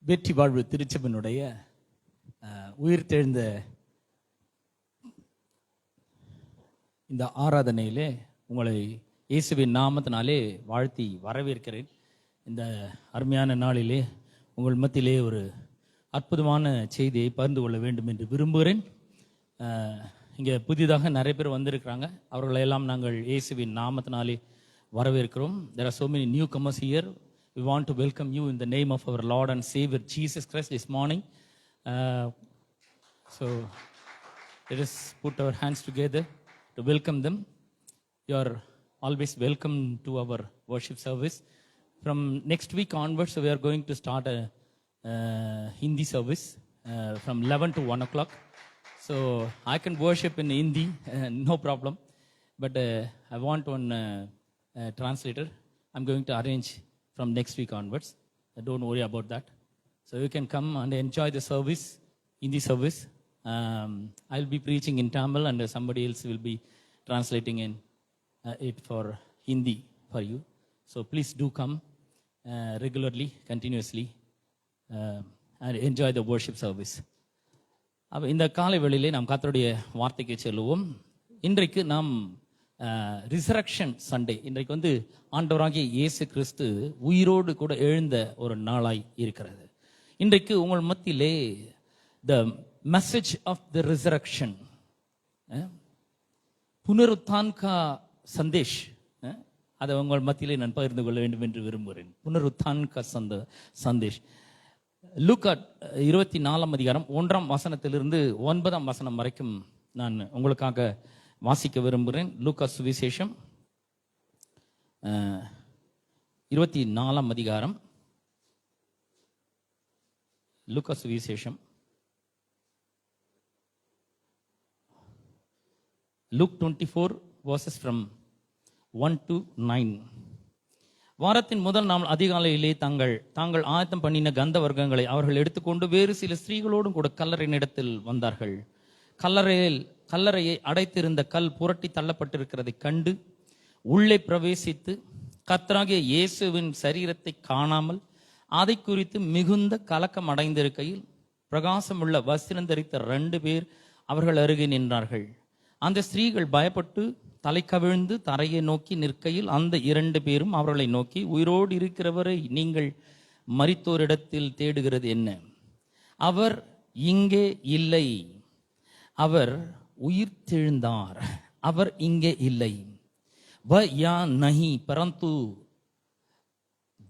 வெற்றி வாழ்வு திருச்சபையினுடைய உயிர்த்தெழுந்த இந்த ஆராதனையிலே உங்களை இயேசுவின் நாமத்தினாலே வாழ்த்தி வரவேற்கிறேன். இந்த அருமையான நாளிலே உங்கள் மத்தியிலே ஒரு அற்புதமான செய்தியை பகிர்ந்து கொள்ள வேண்டும் என்று விரும்புகிறேன். இங்கே புதிதாக நிறைய பேர் வந்திருக்கிறாங்க. அவர்களையெல்லாம் நாங்கள் இயேசுவின் நாமத்தினாலே வரவேற்கிறோம். There are so many newcomers here. We want to welcome you in the name of our Lord and Savior Jesus Christ this morning. So let us put our hands together to welcome them. You are always welcome to our worship service. From next week onwards, we are going to start a Hindi service from 11 to 1 o'clock. So I can worship in Hindi, no problem. But I want one translator. I'm going to arrange from next week onwards. Don't worry about that. So you can come and enjoy the service, Hindi service. I'll be preaching in Tamil and somebody else will be translating in it for Hindi for you. So please do come regularly, continuously and enjoy the worship service. இந்த காலை வேளையிலே நாம் கர்த்தருடைய வார்த்தைக்கு செல்லுவோம். இன்றைக்கு நாம் resurrection Sunday. இன்றைக்கு ஆண்டவராகிய இயேசு கிறிஸ்து உயிரோடு கூட எழுந்த ஒரு நாளாய் இருக்கிறது. இன்றைக்கு உங்கள் மத்தியிலே the message of the resurrection, புனருத்தான் கா சந்தேஷ், அதை உங்கள் மத்தியிலே நான் பகிர்ந்து கொள்ள வேண்டும் என்று விரும்புகிறேன். புனருத்தான் கா சந்தேஷ். லூக்கா 24 அதிகாரம் 1ஆம் வசனத்திலிருந்து 9ஆம் வசனம் வரைக்கும் நான் உங்களுக்காக வாசிக்க விரும்புகிறேன். லூக்கா சுவிசேஷம் 24ஆம் அதிகாரம். லூக்கா சுவிசேஷம் Luke 24 verses from 1 to 9. வாரத்தின் முதல் நாள் அதிகாலையிலே தாங்கள் ஆயத்தம் பண்ணின கந்த வர்க்கங்களை அவர்கள் எடுத்துக்கொண்டு வேறு சில ஸ்திரீகளோடும் கூட கல்லறையினிடத்தில் வந்தார்கள். கல்லறையை அடைத்திருந்த கல் புரட்டி தள்ளப்பட்டிருக்கிறதை கண்டு உள்ளே பிரவேசித்து கர்த்தராகிய இயேசுவின் சரீரத்தை காணாமல் அதை குறித்து மிகுந்த கலக்கம் அடைந்திருக்கையில் பிரகாசமுள்ள வஸ்திரம் தரித்த 2 பேர் அவர்கள் அருகே நின்றார்கள். அந்த ஸ்திரீகள் பயப்பட்டு தலை கவிழ்ந்து தரையை நோக்கி நிற்கையில் அந்த 2 பேரும் அவர்களை நோக்கி, உயிரோடு இருக்கிறவரை நீங்கள் மரித்தோரிடத்தில் தேடுகிறது என்ன? அவர் இங்கே இல்லை, அவர் உயிர்த்தெழுந்தார், அவர் இங்கே இல்லை. வ யா நஹி பரந்து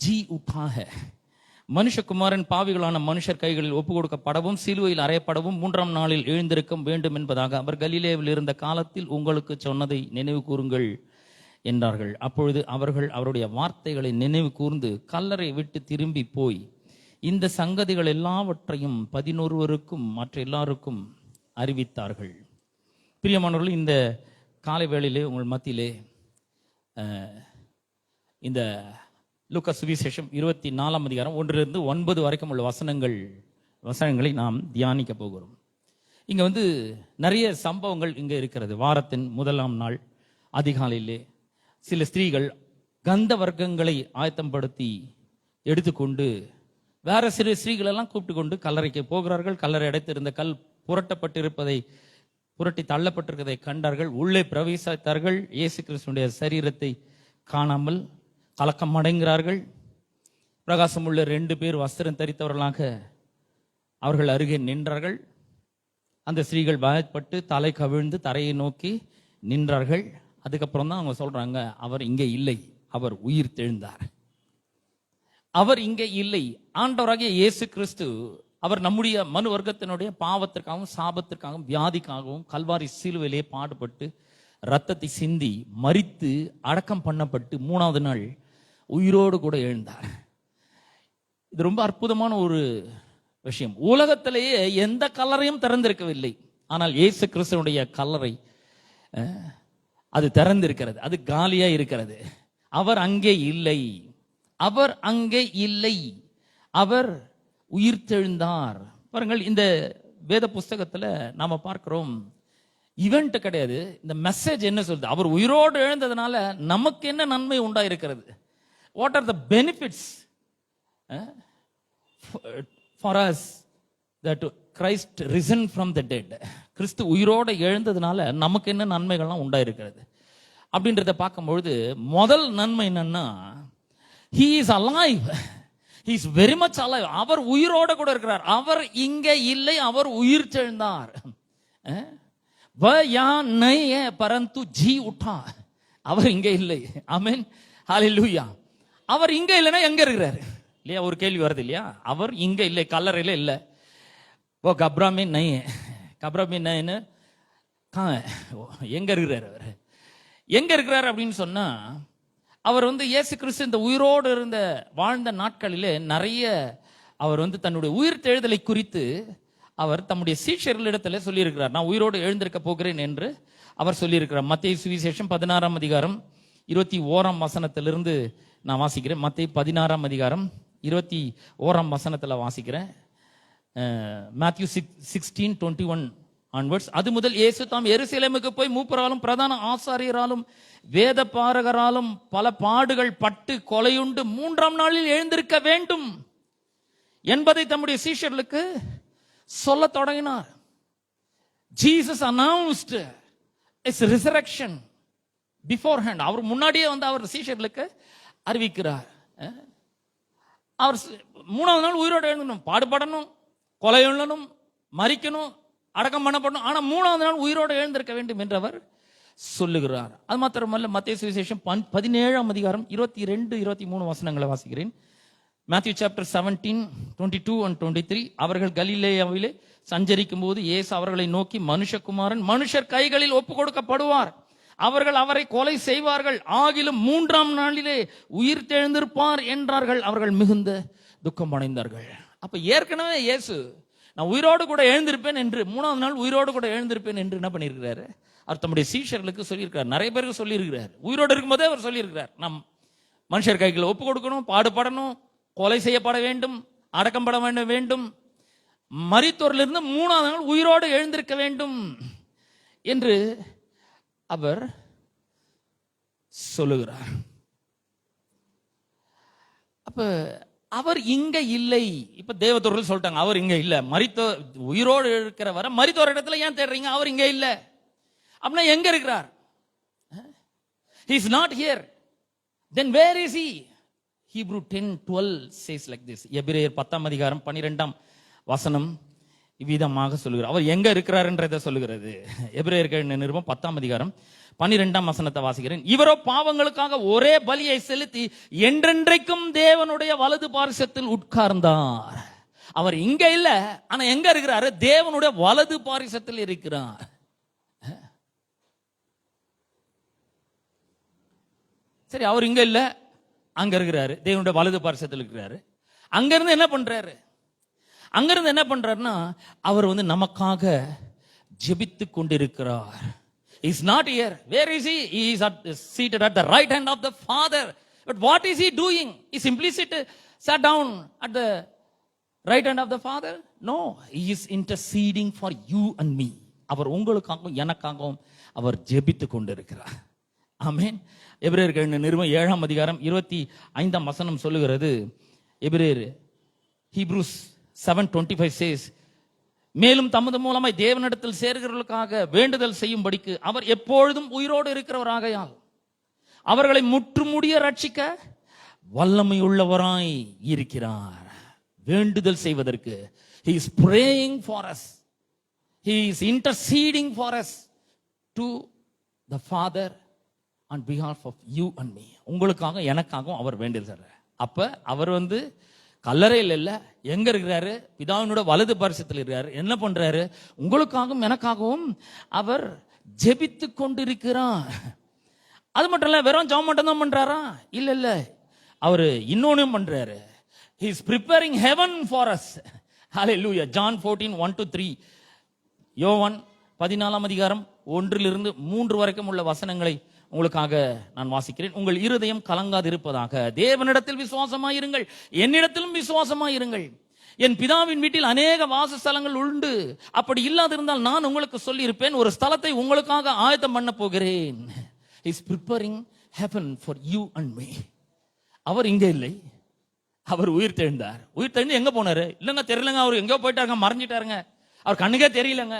ஜி உத்தா ஹை. மனுஷகுமாரன் பாவிகளான மனுஷர் கைகளில் ஒப்பு கொடுக்கப்படவும் சிலுவையில் அறையப்படவும் 3ஆம் நாளில் எழுந்திருக்க வேண்டும் என்பதாக அவர் கலிலேயில் இருந்த காலத்தில் உங்களுக்கு சொன்னதை நினைவு கூறுங்கள் என்றார்கள். அப்பொழுது அவர்கள் அவருடைய வார்த்தைகளை நினைவு கூர்ந்து கல்லறை விட்டு திரும்பி போய் இந்த சங்கதிகள் எல்லாவற்றையும் 11 மற்ற எல்லாருக்கும் அறிவித்தார்கள். பிரியமானவர்கள், இந்த காலை வேளையிலே உங்கள் மத்தியிலே இந்த லூக்கா சுவிசேஷம் 24ஆம் அதிகாரம் 1 to 9 வரைக்கும் உள்ள வசனங்களை நாம் தியானிக்க போகிறோம். இங்க நிறைய சம்பவங்கள் இங்க இருக்கிறது. வாரத்தின் முதலாம் நாள் அதிகாலையிலே சில ஸ்திரீகள் கந்த வர்க்கங்களை ஆயத்தப்படுத்தி எடுத்துக்கொண்டு வேற சிறு ஸ்திரீகள் எல்லாம் கூப்பிட்டு கொண்டு கல்லறைக்கு போகிறார்கள். கல்லறை அடைத்திருந்த கல் புரட்டி தள்ளப்பட்டிருக்கிறதை கண்டார்கள். உள்ளே பிரவேசித்தார்கள். இயேசு கிறிஸ்துடைய சரீரத்தை காணாமல் கலக்கம் அடைகிறார்கள். பிரகாசமுள்ள 2 பேர் வஸ்திரம் தரித்தவர்களாக அவர்கள் அருகே நின்றார்கள். அந்த ஸ்திரீகள் பயப்பட்டு தலை கவிழ்ந்து தரையை நோக்கி நின்றார்கள். அதுக்கப்புறம் தான் அவங்க சொல்றாங்க, அவர் இங்கே இல்லை, அவர் உயிர் தெழுந்தார். அவர் இங்கே இல்லை. ஆண்டவராகிய இயேசு கிறிஸ்து அவர் நம்முடைய மனு வர்க்கத்தினுடைய பாவத்திற்காகவும் சாபத்திற்காகவும் வியாதிக்காகவும் கல்வாரி சிலுவையிலே பாடுபட்டு ரத்தத்தை சிந்தி மரித்து அடக்கம் பண்ணப்பட்டு 3ஆவது நாள் உயிரோடு கூட எழுந்தார். இது ரொம்ப அற்புதமான ஒரு விஷயம். உலகத்திலேயே எந்த கல்லறையும் திறந்திருக்கவில்லை. ஆனால் இயேசு கிறிஸ்துவனுடைய கல்லறை அது திறந்திருக்கிறது, அது காலியா இருக்கிறது. அவர் அங்கே இல்லை, அவர் அங்கே இல்லை, அவர் உயிர்த்தெழுந்தார். பாருங்கள், இந்த வேத புஸ்தகத்துல நாம பார்க்கிறோம், இவெண்ட் கிடையாது. இந்த மெசேஜ் என்ன சொல்றது? அவர் உயிரோடு எழுந்ததுனால நமக்கு என்ன நன்மை உண்டாயிருக்கிறது? What are the benefits for us that Christ risen from the dead. கிறிஸ்து உயிரோடு எழுந்ததுனால நமக்கு என்ன நன்மைகள்லாம் உண்டாயிருக்கிறது அப்படின்றத பார்க்கும்பொழுது முதல் நன்மை என்னன்னா, he is alive. He is very much alive. அவர் உயிரோட கூட இருக்கிறார். அவர் இங்க இல்லை, அவர் உயிர் தெழுந்தார். பரந்து ஜி உட்டா, அவர் இங்க இல்லை. ஆமென், ஹalleluya. அவர் இங்க இல்லைன்னா எங்க இருக்கிறாரு இல்லையா? ஒரு கேள்வி வருது இல்லையா? அவர் இங்க இல்லை, கல்லறையில இல்லை. ஓ கப்ராமே நை, கப்ராமே நைன்னு எங்க இருக்கிறார்? அவர் எங்க இருக்கிறார் அப்படின்னு சொன்னா, அவர் இயேசு கிறிஸ்து இந்த உயிரோடு இருந்த வாழ்ந்த நாட்களிலே நிறைய அவர் தன்னுடைய உயிர் தெழுதலை குறித்து அவர் தம்முடைய சீஷர்களிடத்தில் சொல்லியிருக்கிறார். நான் உயிரோடு எழுந்திருக்க போகிறேன் என்று அவர் சொல்லியிருக்கிறார். மத்தேயு சுவிசேஷம் 16ஆம் அதிகாரம் 21ஆம் வசனத்திலிருந்து நான் வாசிக்கிறேன். மத்தேயு 16ஆம் அதிகாரம் 21ஆம் வசனத்தில் வாசிக்கிறேன். Matthew 16:21 onwards. அது முதல் இயேசு தாம் எருசலேமுக்கு போய் மூப்பராலும் பிரதான ஆசாரியராலும் வேத பாரகராலும் பல பாடுகள் பட்டு கொலையுண்டு 3ஆம் நாளில் எழுந்திருக்க வேண்டும் என்பதை தம்முடைய சீஷர்களுக்கு சொல்ல தொடங்கினார். Jesus announced his resurrection beforehand. அவர் முன்னாடியே அவர் சீஷர்களுக்கு அறிவிக்கிறார். அவர் 3ஆவது நாள் உயிரோடு எழுந்தணும், பாடுபடணும், கொலையுள்ளணும், மரிக்கணும், அடக்கம் பண்ணப்படணும். ஆனா 3ஆவது நாள் உயிரோடு எழுந்திருக்க வேண்டும் என்று அவர் சொல்லுகிறார். அது மாத்திரமல்ல, மத்தேயு சுவிசேஷம் 17ஆம் அதிகாரம் 22-23 வசனங்களை வாசிக்கிறேன். Matthew chapter 17:22 and 23. அவர்கள் கலிலேயாவிலே சஞ்சரிக்கும் போது இயேசு அவர்களை நோக்கி, மனுஷகுமாரன் மனுஷர் கைகளில் ஒப்பு கொடுக்கப்படுவார், அவர்கள் அவரை கொலை செய்வார்கள், ஆகிலும் 3ஆம் நாளிலே உயிர் தெழுந்திருப்பார் என்றார்கள். அவர்கள் மிகுந்த துக்கம் அடைந்தார்கள். அப்ப ஏற்கனவே இயேசு நான் உயிரோடு கூட எழுந்திருப்பேன் என்று, 3ஆவது நாள் உயிரோடு கூட எழுந்திருப்பேன் என்று என்ன பண்ணியிருக்கிறாரு? அவர் தம்முடைய சீஷர்களுக்கு சொல்லியிருக்கிறார். நிறைய பேருக்கு சொல்லியிருக்கிறார். உயிரோடு இருக்கும்போதே அவர் சொல்லியிருக்கிறார், நம் மனுஷர் கைகளை ஒப்பு கொடுக்கணும், பாடுபடணும், கொலை செய்யப்பட வேண்டும், அடக்கம் பட வேண்டும், மரித்தோரிலிருந்து 3ஆவது நாள் உயிரோடு எழுந்திருக்க வேண்டும் என்று அவர் சொல்லுகிறார். அப்ப அவர் இங்க இல்லை. இப்ப தேவதூர்கள் சொல்லிட்டாங்க, அவர் இங்க இல்ல. உயிரோடு இருக்கிற வர மரித்தோர் இடத்துல ஏன் தேடுறீங்க? அவர் இங்க இல்ல. அப்படின்னா எங்க இருக்கிறார்? He is not here. Then where is he? Hebrew 10:12 says like this. எபிரேயர் 10ஆம் அதிகாரம் 12ஆம் வசனம் இவ்விதமாக சொல்லுகிறார். அவர் எங்க இருக்கிறார்ன்றதை சொல்லுகிறது. எபிரேயர் நிருபம் 10ஆம் அதிகாரம் 12ஆம் வசனத்தை வாசிக்கிறேன். இவரோ பாவங்களுக்காக ஒரே பலியை செலுத்தி என்றென்றைக்கும் தேவனுடைய வலது பாரிசத்தில் உட்கார்ந்தார். அவர் இங்க இல்ல, ஆனா எங்க இருக்கிறாரு? தேவனுடைய வலது பாரிசத்தில் இருக்கிறார். சரி, அவர் இங்க இல்ல, அங்க இருக்கிறாரு, தேவனுடைய வலது பாரிசத்தில் இருக்கிறாரு. அங்கிருந்து என்ன பண்றாரு? அங்கிருந்து என்ன பண்றாருன்னா, அவர் நமக்காக ஜெபித்து கொண்டிருக்கிறார். He is not here. Where is he? He is seated at the right hand of the Father. But what is he doing? He simply sat down at the right hand of the Father? No, he is interceding for you and me. அவர் உங்களுக்காகவும் எனக்காகவும் அவர் ஜெபித்து கொண்டிருக்கிறார். ஆமென். எபிரேயர் நிருபம் 7ஆம் அதிகாரம் 25ஆம் வசனம் சொல்லுகிறது. எபிரேயர் Hebrews 7:25 says, மேலும் தமது மூலமாய் தேவனிடத்தில் சேர்கிறவர்களுக்காக வேண்டுதல் செய்யும்படிக்கு அவர் எப்பொழுதும் உயிரோடு இருக்கிறவராகையால் அவர்களை முற்றுமுடிய ரட்சிக்க வல்லமை உள்ளவராய் இருக்கிறார். வேண்டுதல் செய்வதற்கு he is praying for us, he is interceding for us to the Father on behalf of you and me. உங்களுக்காக எனக்காகவும் அவர் வேண்டுதல் செய்றார். அப்ப அவர் கல்லறையில் இல்ல, எங்க இருக்கிறாரு? பிதாவினோட வலது பாரிசத்தில் இருக்கிறாரு. என்ன பண்றாரு? உங்களுக்காகவும் எனக்காகவும் அவர் ஜெபித்து கொண்டிருக்கிறார். அது மட்டும் இல்ல, வெறும் ஜெபம் மட்டும் தான் பண்றாரா? இல்ல இல்ல, அவரு இன்னொன்னும் பண்றாரு. He is preparing heaven for us. Hallelujah. John 14:1-3. யோவான் 14ஆம் அதிகாரம் 1 - 3 வரைக்கும் உள்ள வசனங்களை உங்களுக்காக நான் வாசிக்கிறேன். உங்கள் இருதயம் கலங்காதிருப்பதாக. தேவனிடத்தில் விசுவாசமாயிருங்கள், என்னிடத்திலும் விசுவாசமாயிருங்கள். என் பிதாவின் வீட்டில் அநேக வாசஸ்தலங்கள் உண்டு. அப்படி இல்லாதிருந்தால் நான் உங்களுக்கு சொல்லி இருப்பேன், ஒரு ஸ்தலத்தை உங்களுக்காக ஆயத்தம் பண்ண போகிறேன். He is preparing heaven for you and me. அவர் இங்கே இல்லை, அவர் உயிர் தெழுந்தார். உயிர் தெழுந்து எங்க போனாரு? இல்லங்க தெரியலங்க, அவர் எங்கேயோ போயிட்டாருங்க, மறைஞ்சிட்டாருங்க, அவர் கண்ணுக்கே தெரியலங்க.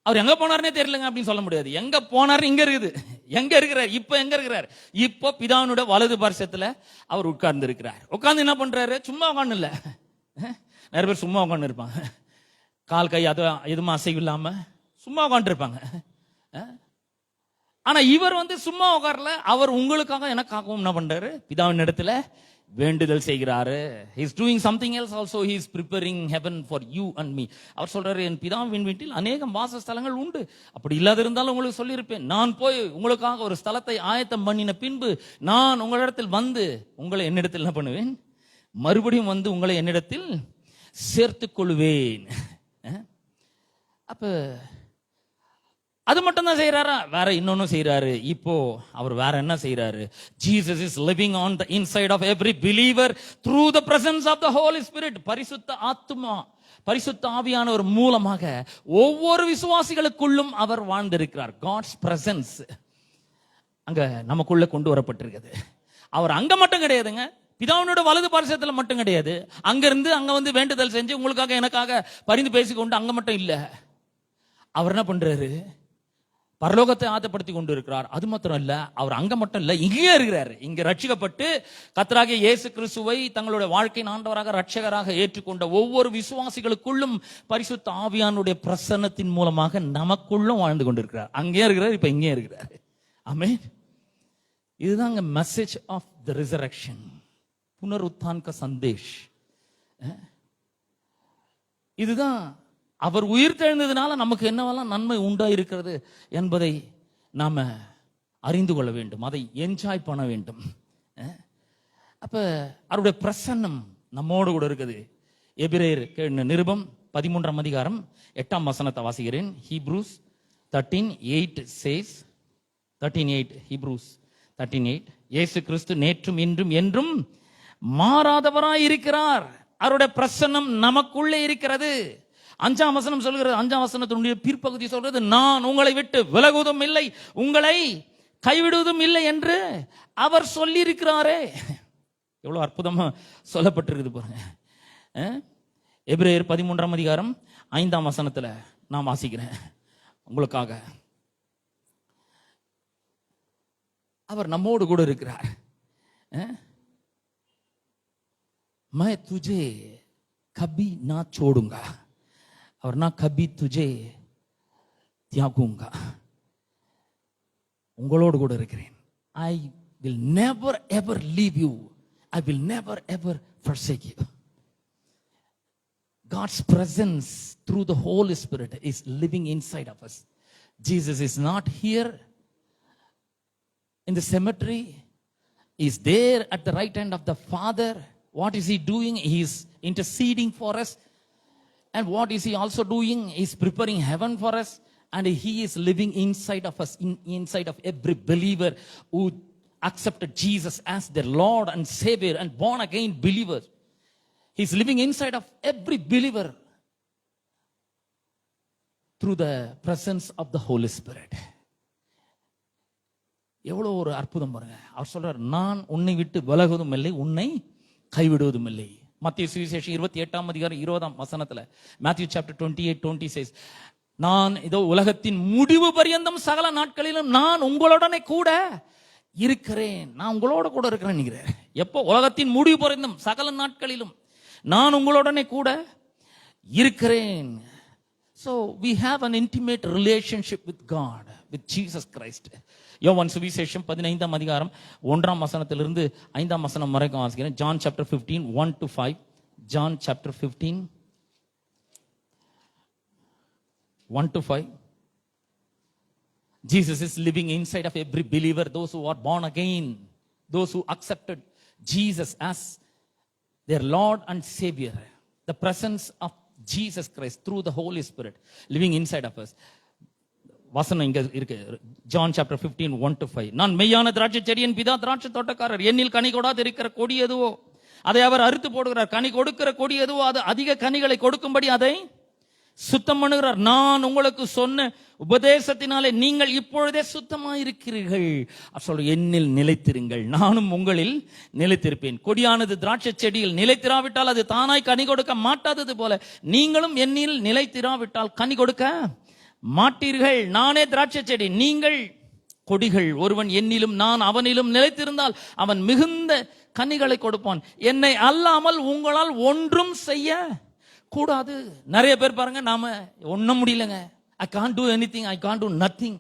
அவர் எங்க போனாருன்னே தெரியலங்க அப்படின்னு சொல்ல முடியாது. எங்க போனாரு இங்க இருக்குது. எங்க இருக்கிறார்? இப்ப எங்க இருக்கிறார்? இப்போ பிதாவினுடைய வலது பார்சத்துல அவர் உட்கார்ந்து இருக்கிறார். உட்கார்ந்து என்ன பண்றாரு? சும்மா உட்கார்ந்து இல்ல, நிறைய பேர் சும்மா உட்கார்ந்து இருப்பாங்க, கால் கை அது எதுவும் அசைவு இல்லாம சும்மா உட்காந்து இருப்பாங்க. ஆனா இவர் சும்மா உட்காரல, அவர் உங்களுக்காக எனக்காகவும் என்ன பண்றாரு? பிதாவின் இடத்துல வேண்டுதல் செய்கிறாரு. he is doing something else also. he is preparing heaven for you and me. அவர் சொல்றாரு, என் பிதாவின் வீட்டில் அநேகம் வாசஸ்தலங்கள் உண்டு, அப்படி இல்லாத இருந்தாலும் உங்களுக்கு சொல்லியிருப்பேன். நான் போய் உங்களுக்காக ஒரு ஸ்தலத்தை ஆயத்தம் பண்ணின பின்பு நான் உங்களிடத்தில் வந்து உங்களை என்னிடத்தில் என்ன பண்ணுவேன்? மறுபடியும் உங்களை என்னிடத்தில் சேர்த்துக் கொள்வேன். அப்ப அது மட்டும் தான் செய்யறாரா? வேற இன்னொன்னு செய்யறாரு. இப்போ அவர் வேற என்ன செய்யறாரு? Jesus is living on the inside of every believer through the presence of the Holy Spirit. பரிசுத்த ஆத்துமா, பரிசுத்த ஆவியானவர் மூலமாக ஒவ்வொரு விசுவாசிகளுக்குள்ளும் அவர் வாழ்ந்திருக்கிறார். God's presence அங்க நமக்குள்ள கொண்டு வரப்பட்டிருக்கிறது. அவர் அங்க மட்டும் கிடையாதுங்க, பிதாவினோட வலது பார்சத்துல மட்டும் கிடையாது. அங்க இருந்து அங்க வேண்டுதல் செஞ்சு உங்களுக்காக எனக்காக பரிந்து பேசிக்கொண்டு அங்க மட்டும் இல்ல. அவர் என்ன பண்றாரு? பரலோகத்தை ஆதப்படுத்தி கொண்டு இருக்கிறார். அது மாத்திரம் இல்ல, அவர் அங்க மட்டும் இல்ல, இங்கே இருக்கிறார். இங்க ரட்சிக்கப்பட்டு கர்த்தராகிய இயேசு கிறிஸ்துவை தங்களுடைய வாழ்க்கையின் ஆண்டவராக ரட்சகராக ஏற்றுக்கொண்ட ஒவ்வொரு விசுவாசிகளுக்குள்ளும் பரிசுத்த ஆவியானுடைய பிரசன்னத்தின் மூலமாக நமக்குள்ளும் வாழ்ந்து கொண்டிருக்கிறார். அங்கே இருக்கிறார், இப்ப இங்கே இருக்கிறார். ஆமென். இதுதாங்க மெசேஜ் ஆஃப் தி ரிசரக்ஷன், புனருத்தான் கா சந்தேஷ். இதுதான் அவர் உயிர் தெழுந்ததுனால நமக்கு என்னவெல்லாம் நன்மை உண்டாயிருக்கிறது என்பதை நாம அறிந்து கொள்ள வேண்டும், அதை என்ஜாய் பண்ண வேண்டும். அப்ப அவருடைய பிரசன்னம் நம்மோடு கூட இருக்குது. எபிரேயர் நிருபம் 13ஆம் அதிகாரம் 8ஆம் வசனத்தை வாசிக்கிறேன். Hebrews 13:8 says, 13:8, Hebrews 13:8, இயேசு கிறிஸ்து நேற்றும் இன்றும் என்றும் மாறாதவராய் இருக்கிறார். அவருடைய பிரசன்னம் நமக்குள்ளே இருக்கிறது. 5ஆம் வசனம் சொல்கிறது, 5ஆம் வசனத்தினுடைய பிற்பகுதி சொல்றது, நான் உங்களை விட்டு விலகுவதும் இல்லை, உங்களை கைவிடுவதும் இல்லை என்று அவர் சொல்லி இருக்கிறாரே. எவ்வளவு அற்புதமா சொல்லப்பட்டிருக்குது பாருங்க. எபிரேயர் 13ஆம் அதிகாரம் 5ஆம் வசனத்துல நான் வாசிக்கிறேன் உங்களுக்காக. அவர் நம்மோடு கூட இருக்கிறார். मैं तुझे कभी ना छोड़ूंगा और ना कभी तुझे त्यागूंगा. உங்களோடு கூட இருக்கிறேன். I will never ever leave you. I will never ever forsake you. God's presence through the Holy Spirit is living inside of us. Jesus is not here in the cemetery. He is there at the right hand of the Father. What is he doing? He is interceding for us. And what is he also doing? He is preparing heaven for us. And he is living inside of us, inside of every believer who accepted Jesus as their Lord and Savior and born again believers. He is living inside of every believer through the presence of the Holy Spirit. எவ்வளவு ஒரு அற்புதம் பாருங்க. அவர் சொல்றார், நான் உன்னை விட்டு விலகுவதும் இல்லை, உன்னை கைவிடுவதும் இல்லை. மத்திய சுவிசேஷம் 28ஆம் அதிகாரம் 20ஆம் வசனத்துல, Matthew chapter 28:20 says, நான் இதோ உலகத்தின் முடிவு பரியந்தம் சகல நாட்களிலும் நான் உங்களுடனே கூட இருக்கிறேன். நான் உங்களோட கூட இருக்கிறேன். எப்போ? உலகத்தின் முடிவு பரியந்தம் சகல நாட்களிலும் நான் உங்களுடனே கூட இருக்கிறேன். So we have an intimate relationship with God, with Jesus Christ. யோவான் சுவிசேஷம் 15ஆம் அதிகாரம் 1ஆம் வசனத்திலிருந்து 5ஆம் வசனம் வரைக்கும் வாசிக்கிறேன். John chapter 15 1 to 5. John chapter 15 1 to 5. Jesus is living inside of every believer, those who are born again, those who accepted Jesus as their Lord and Savior. The presence of Jesus Christ through the Holy Spirit living inside of us. வசனம் இங்க இருக்கு. John chapter 15 1 to 5. நான் மெய்யான திராட்சை செடியின் பிதா, திராட்சை தோட்டக்காரர். என்னில் கனி கொடாது இருக்கிற கொடி எதுவோ அதை அவர் அறுத்து போடுகிறார். கனி கொடுக்கிற கொடி எதுவோ அது அதிக கனிகளை கொடுக்கும்படி அதை சுத்தம் பண்ணுகிறார். நான் உங்களுக்கு சொன்ன உபதேசத்தினாலே நீங்கள் இப்பொழுதே சுத்தமாயிருக்கிறீர்கள். சொல்ல, என்னில் நிலைத்திருங்கள், நானும் உங்களில் நிலைத்திருப்பேன். கொடியானது திராட்சை செடியில் நிலைத்திராவிட்டால் அது தானாய் கனி கொடுக்க மாட்டாதது போல நீங்களும் என்னில் நிலைத்திராவிட்டால் கனி கொடுக்க மாட்டீர்கள். நானே திராட்சை செடி, நீங்கள் கொடிகள். ஒருவன் என்னிலும் நான் அவனிலும் நிலைத்திருந்தால் அவன் மிகுந்த கனிகளை கொடுப்பான். என்னை அல்லாமல் உங்களால் ஒன்றும் செய்ய கூடாது. நிறைய பேர் பாருங்க, நாம ஒண்ணும் முடியலங்க. I can't do anything, I can't do nothing.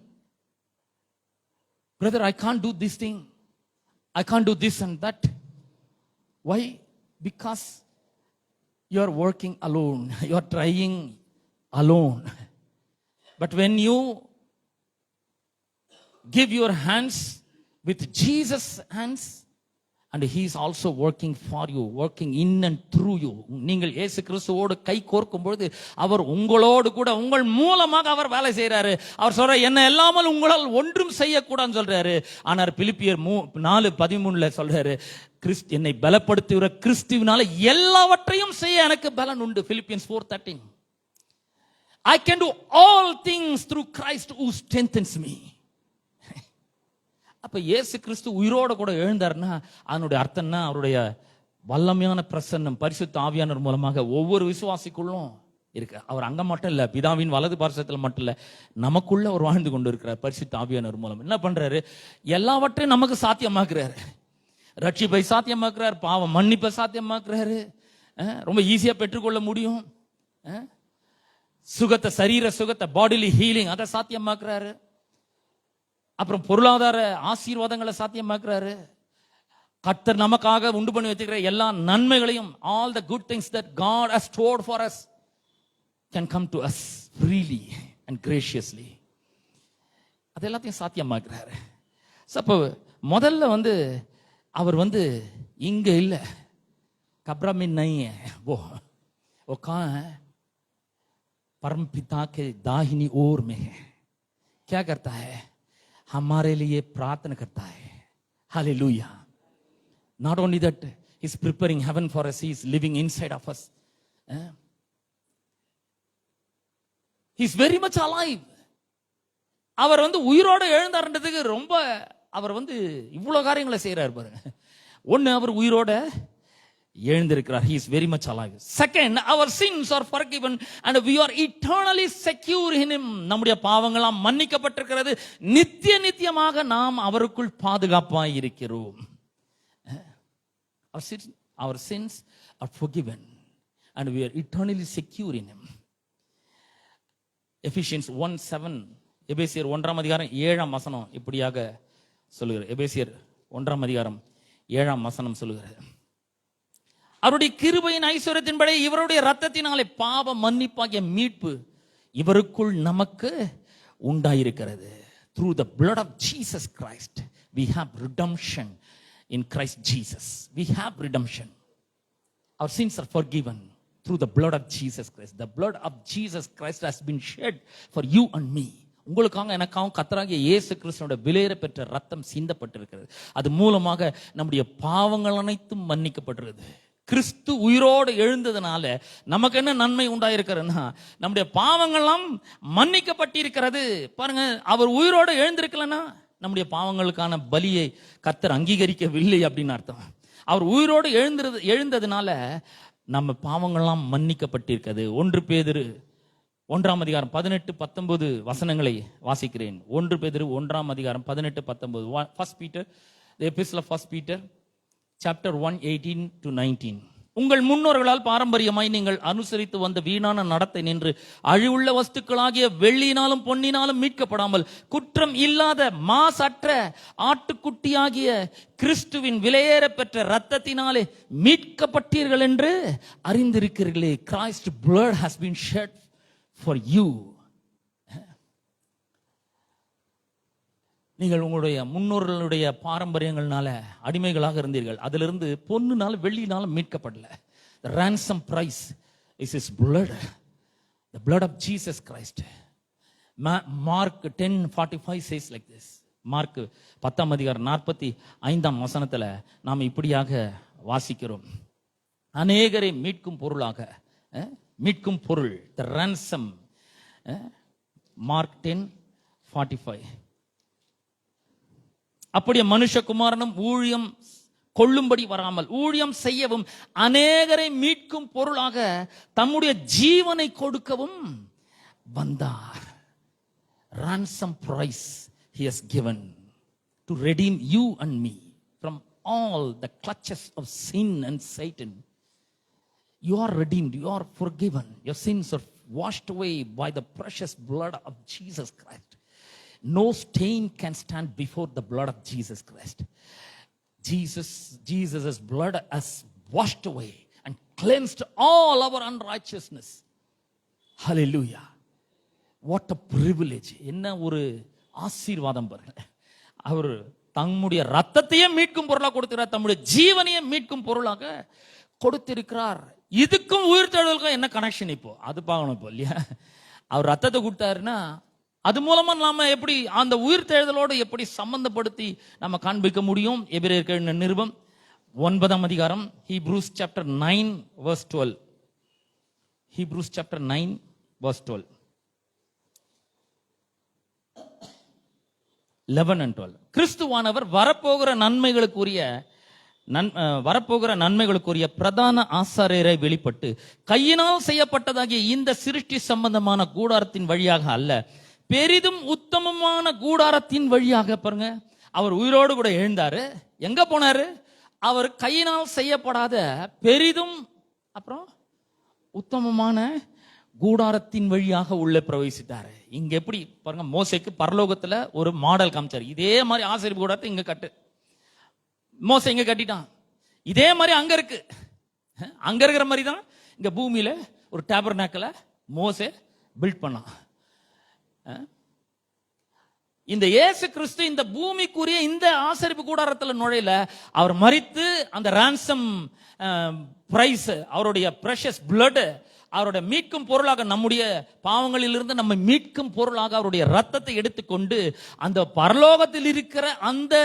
Brother, I can't do this thing, I can't do this and that. Why? Because you are working alone, you are trying alone. But when you give your hands with Jesus' hands, and he is also working for you, working in and through you. நீங்கள் இயேசு கிறிஸ்துவோடு கை கோர்க்கும் பொழுது அவர் உங்களோடு கூட, உங்கள் மூலமாக அவர் வேலை செய்யறாரு. அவர் சொல்ற, என்ன இல்லாமல் உங்களால் ஒன்றும் செய்யக்கூடாதுன்னு சொல்றாரு. ஆனால் பிலிப்பியர் 4:13 சொல்றாரு, என்னை பலப்படுத்துகிற கிறிஸ்துவினால எல்லாவற்றையும் செய்ய எனக்கு பலன் உண்டு. Philippians 4:13. I can do all things through Christ who strengthens me. அப்ப இயேசு கிறிஸ்து உயிரோட கூட எழுந்தார்னா அதனுடைய அர்த்தம்னா அவருடைய வல்லமையான பிரசன்னம் பரிசுத்த ஆவியானவர் மூலமாக ஒவ்வொரு விசுவாசிக்குள்ளும் இருக்கு. அவர் அங்க மட்டும் இல்ல, பிதாவின் வலது பார்சத்துல மட்டும் இல்ல, நமக்குள்ள அவர் வாழ்ந்து கொண்டு இருக்கிறார். பரிசுத்த ஆவியானவர் மூலம் என்ன பண்றாரு? எல்லாவற்றையும் நமக்கு சாத்தியமாக்குறாரு. ரட்சிப்பை சாத்தியமாக்குறாரு, பாவம் மன்னிப்பை சாத்தியமாக்குறாரு. ரொம்ப ஈஸியா பெற்றுக்கொள்ள முடியும். சுகத்தை, சரீர சுகத்தை, பாடிலி ஹீலிங், அதை சாத்தியமாக்குறாரு. அப்புறம் பொருளாதார ஆசீர்வாதங்களை சாத்தியமாக்குறாரு. கர்த்தர் நமக்காக உண்டு பண்ணி வச்சிருக்கிற எல்லா நன்மைகளையும், all the good things that God has stored for us can come to us freely and graciously. அது எல்லாத்தையும் சாத்தியமாக்குறாரு. அப்போ முதல்ல அவர் இங்க இல்ல, कब्र में नहीं है, वो कहाँ है? परम पिता के दाहिनी ओर में है. क्या करता है? हमारे लिए प्रार्थना करता है. Hallelujah. Not only that, he is preparing heaven for us, he is living inside of us. He is very much alive. அவர் உயிரோடு எழுந்தார்ன்றதுக்கு ரொம்ப அவர் இவ்வளவு காரியங்களை செய்யறாரு பாருங்க. ஒன்னு, அவர் உயிரோட எழுந்திருக்கிறார். He is very much alive. Second, our sins are forgiven and we are eternally secure in him. நம்முடைய பாவங்களாம் மன்னிக்கப்பட்டிருக்கிறது, நித்திய நித்தியமாக நாம் அவருக்குள் பாதுகாப்பாய் இருக்கிறோம். Our sins are forgiven and we are eternally secure in him. Ephesians 1:7, எபேசியர் 1:7 இப்படியாக சொல்லுகிறது. எபேசியர் 1:7 சொல்லுகிறது, அவருடைய கிருபையின் ஐஸ்வரியத்தின்படி இவருடைய இரத்தத்தினாலே பாவ மன்னிப்பாகிய மீட்பு இவருக்குள் நமக்கு உண்டாயிருக்கிறது. Through the blood of Jesus Christ we have redemption in Christ Jesus. We have redemption. Our sins are forgiven through the blood of Jesus Christ. The blood of Jesus Christ has been shed for you and me. உங்களுக்காக எனக்காகவும் கர்த்தராகிய இயேசு கிறிஸ்துவோட விலையேற பெற்ற ரத்தம் சிந்தப்பட்டிருக்கிறது. அது மூலமாக நம்முடைய பாவங்கள் அனைத்தும் மன்னிக்கப்பட்டிருக்கிறது. கிறிஸ்து உயிரோடு எழுந்ததுனால நமக்கு என்ன நன்மை உண்டாயிருக்கிறதுனா, நம்முடைய பாவங்கள்லாம் மன்னிக்கப்பட்டிருக்கிறது. பாருங்க, அவர் உயிரோடு எழுந்திருக்கலன்னா நம்முடைய பாவங்களுக்கான பலியை கர்த்தர் அங்கீகரிக்கவில்லை அப்படின்னு அர்த்தம். அவர் உயிரோடு எழுந்ததுனால நம்ம பாவங்கள்லாம் மன்னிக்கப்பட்டிருக்கிறது. 1 பேதுரு 1:18-19 வாசிக்கிறேன். 1 பேதுரு 1:18-19. First Peter, the epistle of First Peter, chapter 1:18-19. உங்கள் முன்னோர்களால் பாரம்பரியமாய் நீங்கள் அனுசரித்து வந்த வீணான நடத்தை நின்று அழிவுள்ள வஸ்துக்களாகிய வெள்ளியினாலும் பொன்னினாலும் மீட்கப்படாமல் குற்றம் இல்லாத மாசற்ற ஆட்டுக்குட்டியாகிய கிறிஸ்துவின் விலையேற பெற்ற இரத்தத்தினாலே மீட்கப்பட்டீர்கள் என்று அறிந்திருக்கிறீர்களே. Christ's blood has been shed for you. நீங்கள் உங்களுடைய முன்னோர்களுடைய பாரம்பரியங்கள்னால அடிமைகளாக இருந்தீர்கள். அதிலிருந்து பொன்னுனால வெள்ளினால மீட்கப்படல. The ransom price is his blood, the blood of Jesus Christ. Mark 10:45 says like this. Mark 10:45 நாம் இப்படியாக வாசிக்கிறோம், அநேகரை மீட்கும் பொருளாக மீட்கும் பொருள், the ransom. மார்க் 10:45. அப்படியே மனுஷகுமாரனும் ஊழியம் கொள்ளும்படி வராமல் ஊழியம் செய்யவும் அநேகரை மீட்கும் பொருளாக தம்முடைய ஜீவனை கொடுக்கவும் வந்தார். ransom price he has given to redeem you and me from all the clutches of sin and Satan. You are redeemed, you are forgiven, your sins are washed away by the precious blood of Jesus Christ. No stain can stand before the blood of Jesus Christ. Jesus' blood has washed away and cleansed all our unrighteousness. Hallelujah. What a privilege. என்ன ஒரு ஆசீர்வாதம் பாருங்க. அவர் தம்முடைய ரத்தத்தையே மீட்கும் பொருளாக கொடுத்திருக்கிறார், தம்முடைய ஜீவனையே மீட்கும் பொருளாக கொடுத்திருக்கிறார். இதுக்கும் உயிர்த்தெழுதலுக்கும் என்ன கனெக்ஷன் இப்போ அது பார்க்கணும் இப்போ இல்லையா? அவர் ரத்தத்தை கொடுத்தாருன்னா அது மூலமா நாம எப்படி அந்த உயிர்த்தெழுதலோடு எப்படி சம்பந்தப்படுத்தி நம்ம காண்பிக்க முடியும்? எபிரேயருக்கு எழுதின நிருபம் 9ஆம் அதிகாரம், Hebrews chapter 9 verse 12. Hebrews chapter 9 verse 12. 11 and 12. கிறிஸ்துவானவர் வரப்போகிற நன்மைகளுக்குரிய பிரதான ஆசாரியரை வெளிப்பட்டு கையினால் செய்யப்பட்டதாகிய இந்த சிருஷ்டி சம்பந்தமான கூடாரத்தின் வழியாக அல்ல, பெரிதும் உத்தமமான கூடாரத்தின் வழியாக. பாருங்க, அவர் உயிரோடு கூட எழுந்தாரு. எங்க போனாரு? அவர் கையினால் செய்யப்படாத பெரிதும் அப்புறம் உத்தமமான கூடாரத்தின் வழியாக உள்ள பிரவேசித்தாரு. இங்க எப்படி பாருங்க, மோசேக்கு பரலோகத்துல ஒரு மாடல் காமிச்சாரு. இதே மாதிரி ஆசரிப்பு கூடாரத்தை இங்க கட்டு. மோசே இங்க கட்டிட்டான். இதே மாதிரி அங்க இருக்கு. அங்க இருக்கிற மாதிரி தான் இங்க பூமியில ஒரு டேபர்நாக்கல மோசே பில்ட் பண்ணான். இந்த இயேசு கிறிஸ்து இந்த பூமிக்குரிய இந்த ஆசரிப்பு கூடாரத்தில் நுழையில. அவர் மரித்து அந்த ரான்சம் பிரைஸ், அவருடைய பிரஷஸ் பிளட், அவருடைய மீட்கும் பொருளாக, நம்முடைய பாவங்களிலிருந்து நம்மை மீட்கும் பொருளாக அவருடைய ரத்தத்தை எடுத்துக்கொண்டு அந்த பரலோகத்தில் இருக்கிற அந்த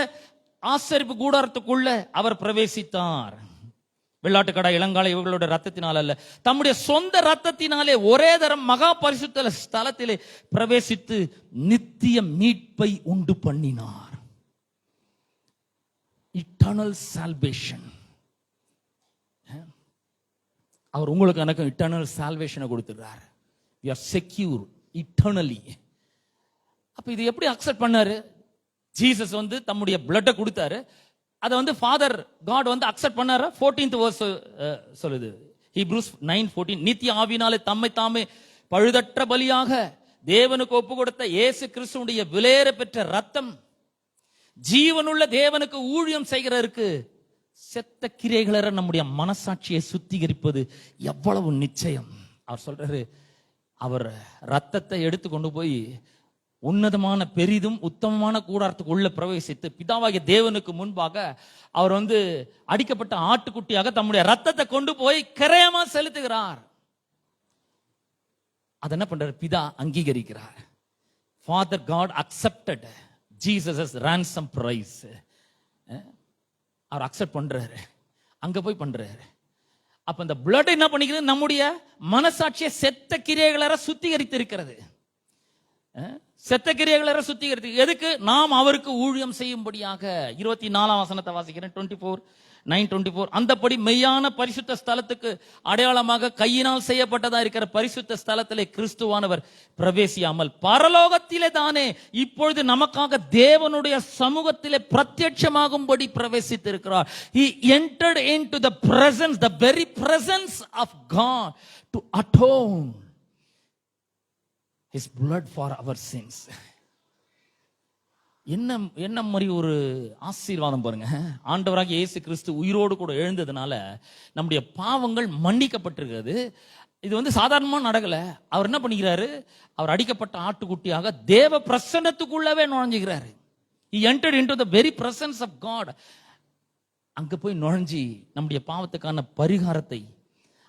ஆசரிப்பு கூடாரத்துக்குள்ள அவர் பிரவேசித்தார். வெள்ளாட்டுக்கடா, இளங்காலை இவர்களுடைய ரத்தத்தினால் அல்ல, தம்முடைய சொந்த ரத்தத்தினாலே ஒரே தரம் மகா பரிசுத்த ஸ்தலத்திலே பிரவேசித்து நித்திய மீட்பை உண்டு பண்ணினார். Eternal salvation. அவர் உங்களுக்கு எனக்கு eternal சால்வேஷனை கொடுத்துறார். we are secure eternally. அப்ப இது எப்படி அக்செப்ட் பண்ணாரு? ஜீசஸ் தம்முடைய பிளட்டை கொடுத்தாரு. அதை ஃபாதர் காட் அக்செப்ட் பண்ணாரு. 14th verse சொல்லுது, Hebrews 9:14. நித்திய ஆவினாலே தம்மை தாமே பழுதற்ற பலியாக தேவனுக்கு ஒப்பு கொடுத்த இயேசு கிறிஸ்துவுடைய விலையேற பெற்ற ரத்தம் ஜீவனுள்ள தேவனுக்கு ஊழியம் செய்கிறதற்கு செத்த கிரைகளற நம்முடைய மனசாட்சியை சுத்திகரிப்பது எவ்வளவு நிச்சயம். அவர் சொல்றாரு, அவர் ரத்தத்தை எடுத்து கொண்டு போய் உன்னதமான பெரிதும் உத்தமமான கூடாரத்துக்கு உள்ள பிரவேசித்து பிதாவாகிய தேவனுக்கு முன்பாக அவர் அடிக்கப்பட்ட ஆட்டுக்குட்டியாக தம்முடைய ரத்தத்தை கொண்டு போய் கிரயமா செலுத்துகிறார். அது என்ன பண்றாரு? பிதா அங்கீகரிக்கிறார். Father God accepted Jesus' ransom price. அவர் அக்செப்ட் பண்றாரு, அங்க போய் பண்றாரு. அப்ப இந்த பிளட் என்ன பண்ணிக்கிறது? நம்முடைய மனசாட்சியை செத்த கிரியைகள சுத்திகரித்து இருக்கிறது. செத்த கிரியைகள சுத்திகரித்து எதுக்கு? நாம் அவருக்கு ஊழியம் செய்யும்படியாக. 24ஆம் வசனத்தை வாசிக்கிறேன், 9:24. அந்தபடி மெய்யான பரிசுத்த ஸ்தலத்துக்கு அடையாளமாக கையினால் செய்யப்பட்டதா இருக்கிற பரிசுத்த ஸ்தலத்திலே கிறிஸ்துவானவர் பிரவேசியாமல் பரலோகத்திலே தானே இப்பொழுது நமக்காக தேவனுடைய சமூகத்திலே பிரத்யட்சமாகும்படி பிரவேசித்து இருக்கிறார். He entered into the presence, the very presence of God to atone His blood for our sins. என்ன மாதிரி ஒரு ஆசீர்வாதம் பாருங்க. ஆண்டவராகிய இயேசு கிறிஸ்து உயிரோடு கூட எழுந்ததுனால நம்முடைய பாவங்கள் மன்னிக்கப்பட்டிருக்கிறது. இது சாதாரணமா நடக்கல. அவர் என்ன பண்ணிக்கிறாரு? அவர் அடிக்கப்பட்ட ஆட்டுக்குட்டியாக தேவ பிரசன்னத்துக்குள்ளவே நுழைஞ்சுகிறாரு. He entered into the very presence of God. அங்க போய் நுழைஞ்சி நம்முடைய பாவத்துக்கான பரிகாரத்தை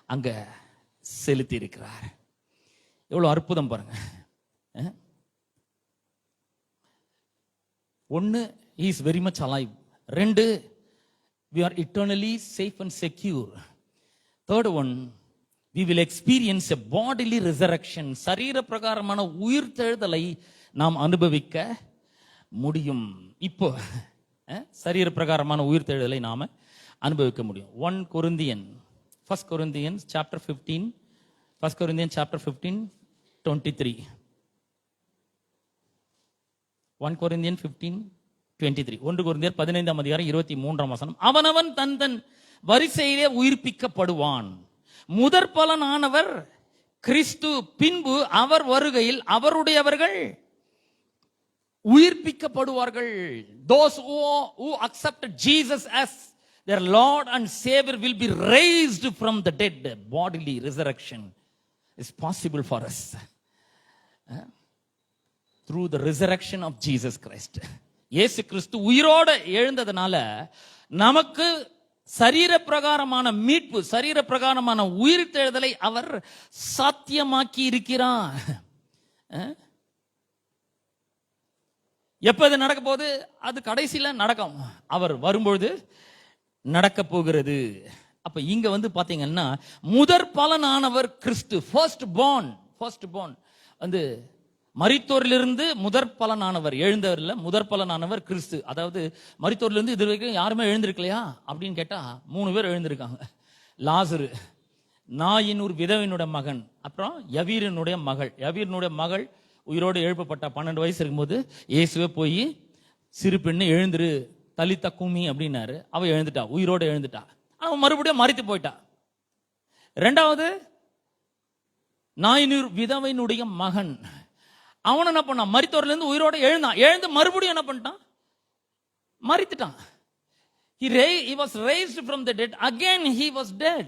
அங்க செலுத்தி இருக்கிறார். எவ்வளவு அற்புதம் பாருங்க. ஒன்னு, he is very much alive. 2, we are eternally safe and secure. Third one, we will experience a bodily resurrection. சரீர பிரகாரமான உயிர்த்தெழுதலை நாம் அனுபவிக்க முடியும். இப்போ சரீர பிரகாரமான உயிர்த்தெழுதலை நாம அனுபவிக்க முடியும். 1 Corinthians chapter 15, 1 Corinthians chapter 15, 23. 1 Corinthians 15, 23. 1 Corinthians 15 23. அவனவன் தன் வரிசையிலே உயிர்ப்பிக்கப்படுவான். முதற் பலனானவர் கிறிஸ்து, பின்பு அவர் வருகையில் அவருடையவர்கள் உயிர்ப்பிக்கப்படுவார்கள். Those who accepted Jesus as their Lord and Savior will be raised from the dead. Bodily resurrection is possible for us through the resurrection of Jesus Christ. இயேசு கிறிஸ்து உயிரோட எழுந்ததனால நமக்கு சரீர பிரகாரமான மீட்பு, சரீர பிரகாரமான உயிர்த்தெழுதலை அவர் சாத்தியமாக்கி இருக்கிறார். எப்ப இது நடக்க போகுது? அது கடைசியில நடக்கும். அவர் வரும்பொழுது நடக்க போகிறது. அப்ப இங்க பாத்தீங்கன்னா முதற் பலனானவர் கிறிஸ்து, ஃபர்ஸ்ட் பார்ன் மரித்தோரிலிருந்து முதற் பலனானவர், எழுந்தவர்ல முதற் பலனானவர் கிறிஸ்து. அதாவது மரித்தோரிலிருந்து இது வரைக்கும் யாருமே எழுந்திருக்கலையா அப்படின்னு கேட்டா 3 பேர் எழுந்திருக்காங்க. லாசரு, நாயினூர் விதவினுடைய மகன், அப்புறம் யவீரனுடைய மகள். யவீரனுடைய மகள் உயிரோடு எழுப்பப்பட்டா. 12 வயசு இருக்கும்போது இயேசுவே போய் சிறு பெண்ணு எழுந்துரு, தலித்தா குமி அப்படின்னாரு. அவ எழுந்துட்டா, உயிரோடு எழுந்துட்டா. ஆனா மறுபடியும் மரித்து போயிட்டா. 2வது நாயினூர் விதவையினுடைய மகன், அவன் என்ன பண்ணான்? மரித்தோர்ல இருந்து உயிரோட எழுந்து மறுபடியும் என்ன பண்ணிட்டான்? மரித்துட்டான். He was raised from the dead. Again he was dead.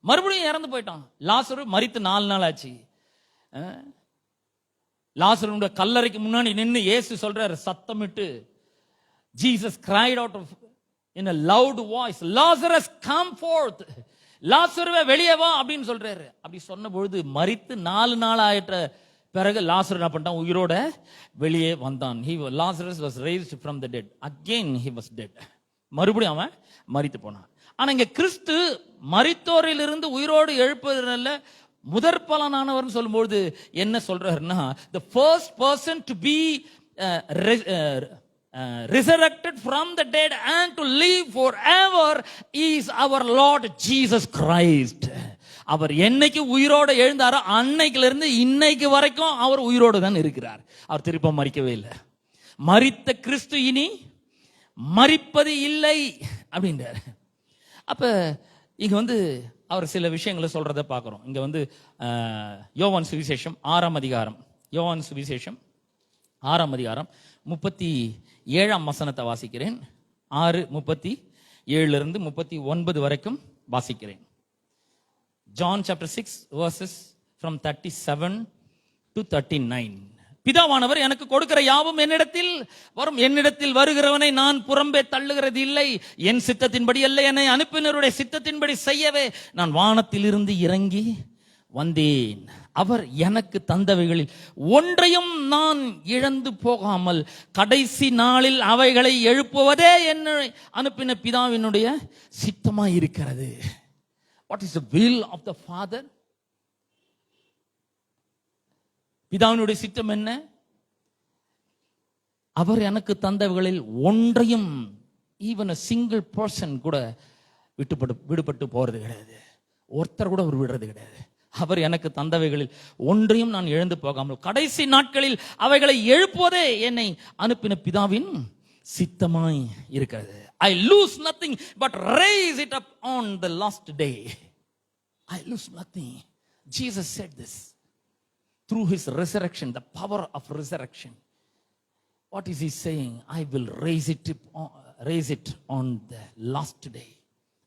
மறுபடியும் இறந்து போயிட்டான். லாசரு மரித்து 4 நாள் ஆச்சு. லாசருடைய கல்லறைக்கு முன்னாடி நின்று இயேசு சொல்றாரு சத்தமிட்டு, Jesus cried out in a loud voice, Lazarus come forth. லாசருவே வெளியே வா அப்படின்னு சொல்றாரு. அப்படி சொன்ன பொழுது மரித்து 4 நாள் ஆயிட்ட பிறகு லாசரு என்ன பண்ணிட்டான்? உயிரோட வெளியே வந்தான். Lazarus was raised from the dead. Again he was dead. மறுபடியும் அவன் மரித்து போனான். ஆனா இங்க கிறிஸ்து மரித்தோரிலிருந்து உயிரோடு எழுப்பதுனால முதற் பலனானவர் சொல்லும்போது என்ன சொல்றாருன்னா, the first person to be resurrected from the dead and to live forever is our Lord Jesus Christ. அவர் என்னைக்கு உயிரோடு எழுந்தாரோ அன்னைக்குல இருந்து இன்னைக்கு வரைக்கும் அவர் உயிரோடு தான் இருக்கிறார். அவர் திரும்ப மரிக்கவே இல்லை. மரித்த கிறிஸ்து இனி மரிப்பது இல்லை அப்படின்றார். அப்ப இங்க அவர் சில விஷயங்களை சொல்றதை பார்க்கிறோம். இங்க யோவான் சுவிசேஷம் 6ஆம் அதிகாரம், யோவான் சுவிசேஷம் 6ஆம் அதிகாரம் 37ஆம் வசனத்தை வாசிக்கிறேன். 6:37 39 வரைக்கும் வாசிக்கிறேன். John chapter 6 verses from 37 to 39. பிதாவானவர் எனக்கு கொடுக்கிற யாவும் என்னிடத்தில் வரும், என்னிடத்தில் வருகிறவனை நான் புறம்பே தள்ளுகிறது இல்லை. என் சித்தத்தின்படி அல்ல, என்னை அனுப்பினருடைய சித்தத்தின்படி செய்யவே நான் வானத்திலிருந்து இறங்கி வந்தேன். அவர் எனக்கு தந்தவைகளில் ஒன்றையும் நான் இழந்து போகாமல் கடைசி நாளில் அவைகளை எழுப்புவதே என்னை அனுப்பின பிதாவினுடைய சித்தமாய் இருக்கிறது. What is the will of the Father? பிதாவினுடைய சித்தம் என்ன? அவர் எனக்கு தந்தவைகளில் ஒன்றையும், ஈவன் a single person கூட விடுபட்டு போறது கிடையாது. ஒருத்தர் கூட அவர் விடுறது கிடையாது. அவர் எனக்கு தந்தவைகளில் ஒன்றையும் நான் எழுந்து போகாமல் கடைசி நாட்களில் அவைகளை எழுப்புவதே என்னை அனுப்பின பிதாவின் சித்தமாய் இருக்கிறது. I lose nothing but raise it up on the last day. I lose nothing. Jesus said this through his resurrection, the power of resurrection. What is he saying? I will raise it on the last day.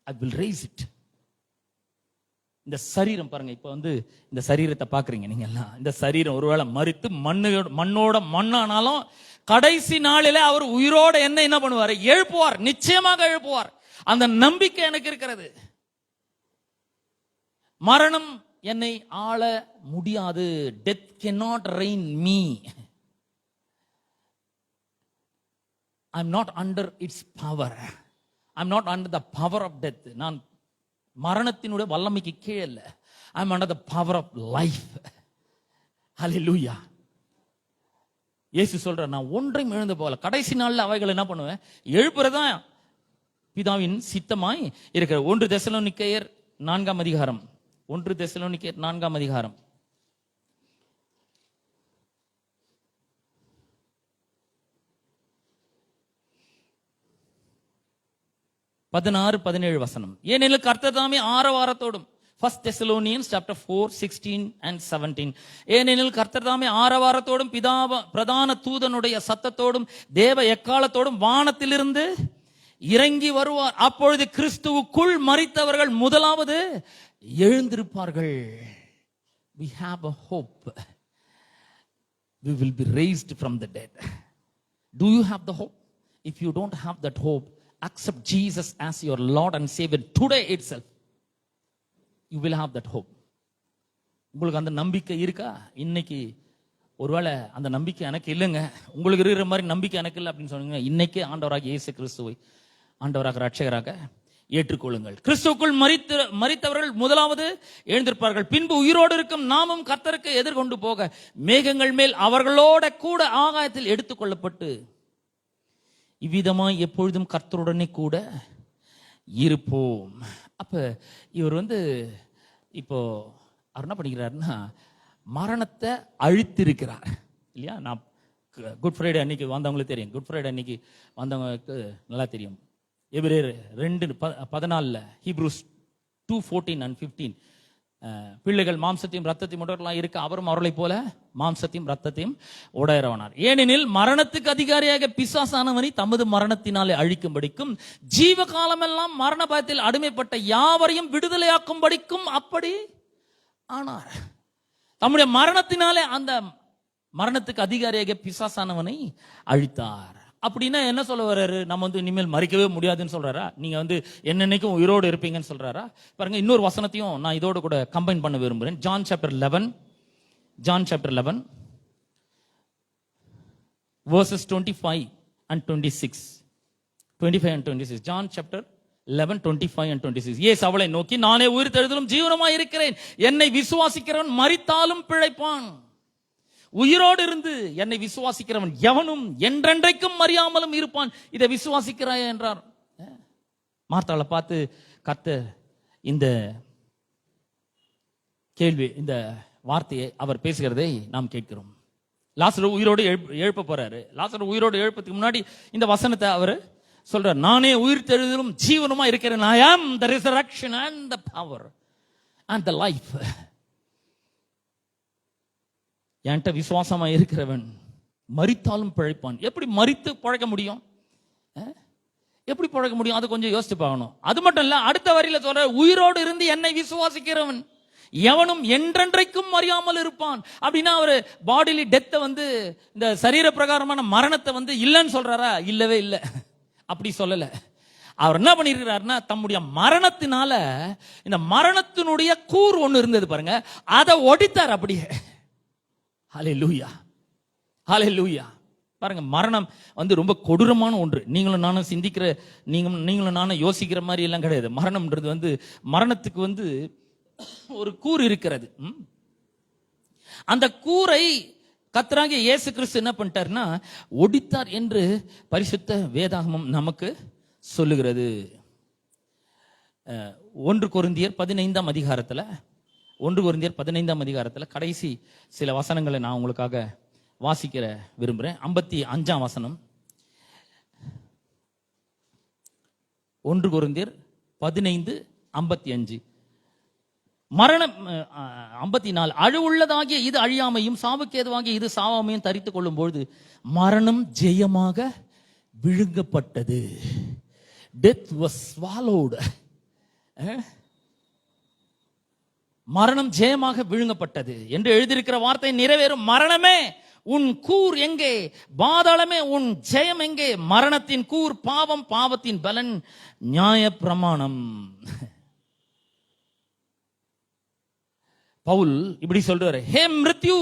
I will raise it. இந்த சரீரம் பாருங்க, இப்ப இந்த சரீரத்தை பாக்குறீங்க நீங்க எல்லாம். இந்த சரீரம் ஒருவேளை மரித்து மண்ணோட மண்ணானாலும் கடைசி நாளிலே அவர் உயிரோட என்ன பண்ணுவார்? எழுப்புவார், நிச்சயமாக எழுப்புவார். அந்த நம்பிக்கை எனக்கு இருக்கிறது. மரணம் என்னை ஆள முடியாது. Death cannot reign me. I'm not under its power. I'm not under the power of death. நான் மரணத்தினுடைய வல்லமைக்கு கீழே இல்ல. I am under the power of life. Hallelujah. இயேசு சொல்ற, நான் ஒன்றையும் எழுந்து போகல, கடைசி நாள்ல அவைகளை என்ன பண்ணுவேன், எழுப்புறதான் பிதாவின் சித்தமாய் இருக்கிற. 1 தெசலோனிக்கேயர் 4 அதிகாரம். 1 தெசலோனிக்கேயர் 4 அதிகாரம் 16-17 வசனம். ஏனெனில் கர்த்தர் தாமே ஆரவாரத்தோடும், 1 Thessalonians chapter 4:16 and 17. ஏனெனில் கர்த்தர் தாமே ஆரவாரத்தோடும் பிரதான தூதனுடைய சத்தத்தோடும் தேவ எக்காலத்தோடும் வானத்திலிருந்து இறங்கி வருவார். அப்பொழுது கிறிஸ்துவுக்குள் மரித்தவர்கள் முதலாவது எழுந்திருப்பார்கள். We have a hope. We will be raised from the dead. Do you have the hope? If you don't have that hope, accept Jesus as your Lord and Savior today itself. You will have that hope. உங்களுக்கு அந்த நம்பிக்கை இருக்கா? இன்னைக்கு ஒருவேளை அந்த நம்பிக்கை எனக்கு இல்லைங்க, உங்களுக்கு இருக்கிற மாதிரி நம்பிக்கை எனக்கு இல்லை அப்படின்னு சொன்னீங்க, இன்னைக்கே ஆண்டவராக இயேசு கிறிஸ்துவை ஆண்டவராக ரட்சகராக ஏற்றுக்கொள்ளுங்கள். கிறிஸ்துவுக்குள் மரித்தவர்கள் முதலாவது எழுந்திருப்பார்கள். பின்பு உயிரோடு இருக்கும் நாமும் கர்த்தருக்கு எதிர்கொண்டு போக மேகங்கள் மேல் அவர்களோட கூட ஆகாயத்தில் எடுத்துக்கொள்ளப்பட்டு இவ்விதமாய் எப்பொழுதும் கர்த்தருடனே கூட இருப்போம். அப்ப இவர் இப்போ அவர் என்ன பண்ணிக்கிறாருன்னா, மரணத்தை அழித்திருக்கிறார் இல்லையா? நான் குட் ஃப்ரைடே அன்னைக்கு வந்தவங்களுக்கு தெரியும், குட் ஃப்ரைடே அன்னைக்கு வந்தவங்களுக்கு நல்லா தெரியும். எபிரேயர் 2:14, ஹீப்ரூஸ் 2:14 and 15, பிள்ளைகள் மாம்சத்தையும் ரத்தத்தையும் உடையவர்களாய் இருக்க அவரும் அவர்களை போல மாம்சத்தையும் ரத்தத்தையும் உடையவனார். ஏனெனில் மரணத்துக்கு அதிகாரியாக பிசாசானவனை தமது மரணத்தினாலே அழிக்கும்படிக்கும் ஜீவகாலமெல்லாம் மரண பயத்தில் அடிமைப்பட்ட யாவரையும் விடுதலையாக்கும்படிக்கும் அப்படி ஆனார். தம்முடைய மரணத்தினாலே அந்த மரணத்துக்கு அதிகாரியாக பிசாசானவனை அழித்தார். அப்படின்னா என்ன சொல்ல வர்றாரு? நம்ம இனிமேல் மறிக்கவே முடியாதுன்னு சொல்றாரா? நீங்க என்னன்னைக்கும் உயிரோடு இருப்பீங்கன்னு சொல்றாரா? பாருங்க, இன்னொரு வசனத்தையும் நான் இதோட கூட கம்பைன் பண்ண விரும்புகிறேன். John chapter 11 verses 25 and 26. John chapter 11, 25 and 26. இயேசு அவளை நோக்கி, நானே உயிர்த்தெழுதலும் ஜீவனுமாய் இருக்கிறேன், என்னை விசுவாசிக்கிறவன் மரித்தாலும் பிழைப்பான், உயிரோடு இருந்து என்னை விசுவாசிக்கிறவன் எவனும் என்றென்றைக்கும் மறியாமலும் இருப்பான். இதை விசுவாசிக்கிறாய் என்றார். மார்த்தாளை பார்த்து கர்த்தர் இந்த கேள்வி, இந்த வார்த்தையை அவர் பேசுகிறதை நாம் கேட்கிறோம். லாசரு உயிரோடு எழுப்ப போறாரு. லாசரு உயிரோடு எழுப்பதுக்கு முன்னாடி இந்த வசனத்தை அவர் சொல்றார், நானே உயிர்த்தெழுதலும் ஜீவனுமா இருக்கிறேன். I am the resurrection and the power and the life. என்கிட்ட விசுவாசமா இருக்கிறவன் மரித்தாலும் பிழைப்பான். எப்படி மரித்து பிழைக்க முடியும்? எப்படி பிழைக்க முடியும்? அது கொஞ்சம் யோசிச்சு பார்க்கணும். அது மட்டும் இல்ல, அடுத்த வரியில சொல்ற, உயிரோடு இருந்து என்னை விசுவாசிக்கிறவன் எவனும் என்றென்றைக்கும் மறியாமல் இருப்பான். அப்படின்னா அவரு பாடிலி டெத்தை இந்த சரீர பிரகாரமான மரணத்தை இல்லைன்னு சொல்றாரா? இல்லவே இல்லை, அப்படி சொல்லல. அவர் என்ன பண்ணிருக்கிறாருன்னா, தம்முடைய மரணத்தினால இந்த மரணத்தினுடைய கூர் ஒண்ணு இருந்தது பாருங்க, அதை ஒடித்தார் அப்படியே. ஹல்லேலூயா, ஹல்லேலூயா. பாருங்க, மரணம் ரொம்ப கொடூரமான ஒன்று. நீங்களும் நானும் சிந்திக்கிற, நீங்களும் நானும் யோசிக்கிற மாதிரி எல்லாம் கிடையாது. மரணம்ன்றது மரணத்துக்கு ஒரு கூர் இருக்கிறது. அந்த கூரை கர்த்தராகிய இயேசு கிறிஸ்து என்ன பண்ணிட்டார்னா ஒடித்தார் என்று பரிசுத்த வேதாகமம் நமக்கு சொல்லுகிறது. 1 கொரிந்தியர் 15 அதிகாரத்துல 1 கொரிந்தியர் 15 அதிகாரத்துல கடைசி சில வசனங்களை நான் உங்களுக்காக வாசிக்கிற விரும்புகிறேன். 55 வசனம். 1 கொரிந்தியர் 15:55. மரணம் 54. அழிவுள்ளதாகிய இது அழியாமையும் சாவுக்கேதுவாகிய இது சாவாமையும் தரித்துக் கொள்ளும் பொழுது மரணம் ஜெயமாக விழுங்கப்பட்டது. Death was swallowed. மரணம் ஜெயமாக விழுங்கப்பட்டது என்று எழுதியிருக்கிற வார்த்தை நிறைவேறும். மரணமே உன் கூர் எங்கே? பாதாளமே உன் ஜெயம் எங்கே? மரணத்தின் கூர் பாவம், பாவத்தின் பலன் நியாய பிரமாணம். பவுல் இப்படி சொல்றாரு, ஹே மிருத்யு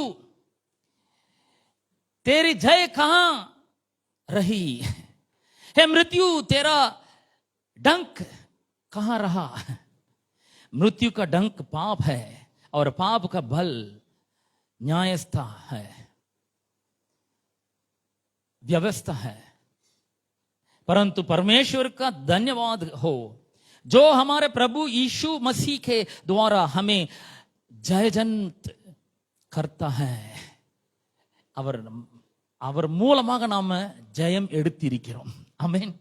तेरी जय कहां रही? हे मृत्यु तेरा डंक कहां रहा? मृत्यु का डंक पाप है और पाप का बल न्यायस्था है, व्यवस्था है। परंतु परमेश्वर का धन्यवाद हो जो हमारे प्रभु यीशु मसीह के द्वारा हमें जयजंत करता है. அவர் மூலமாக நாம ஜெயம் எடுத்திருக்கிறோம். ஆமென்.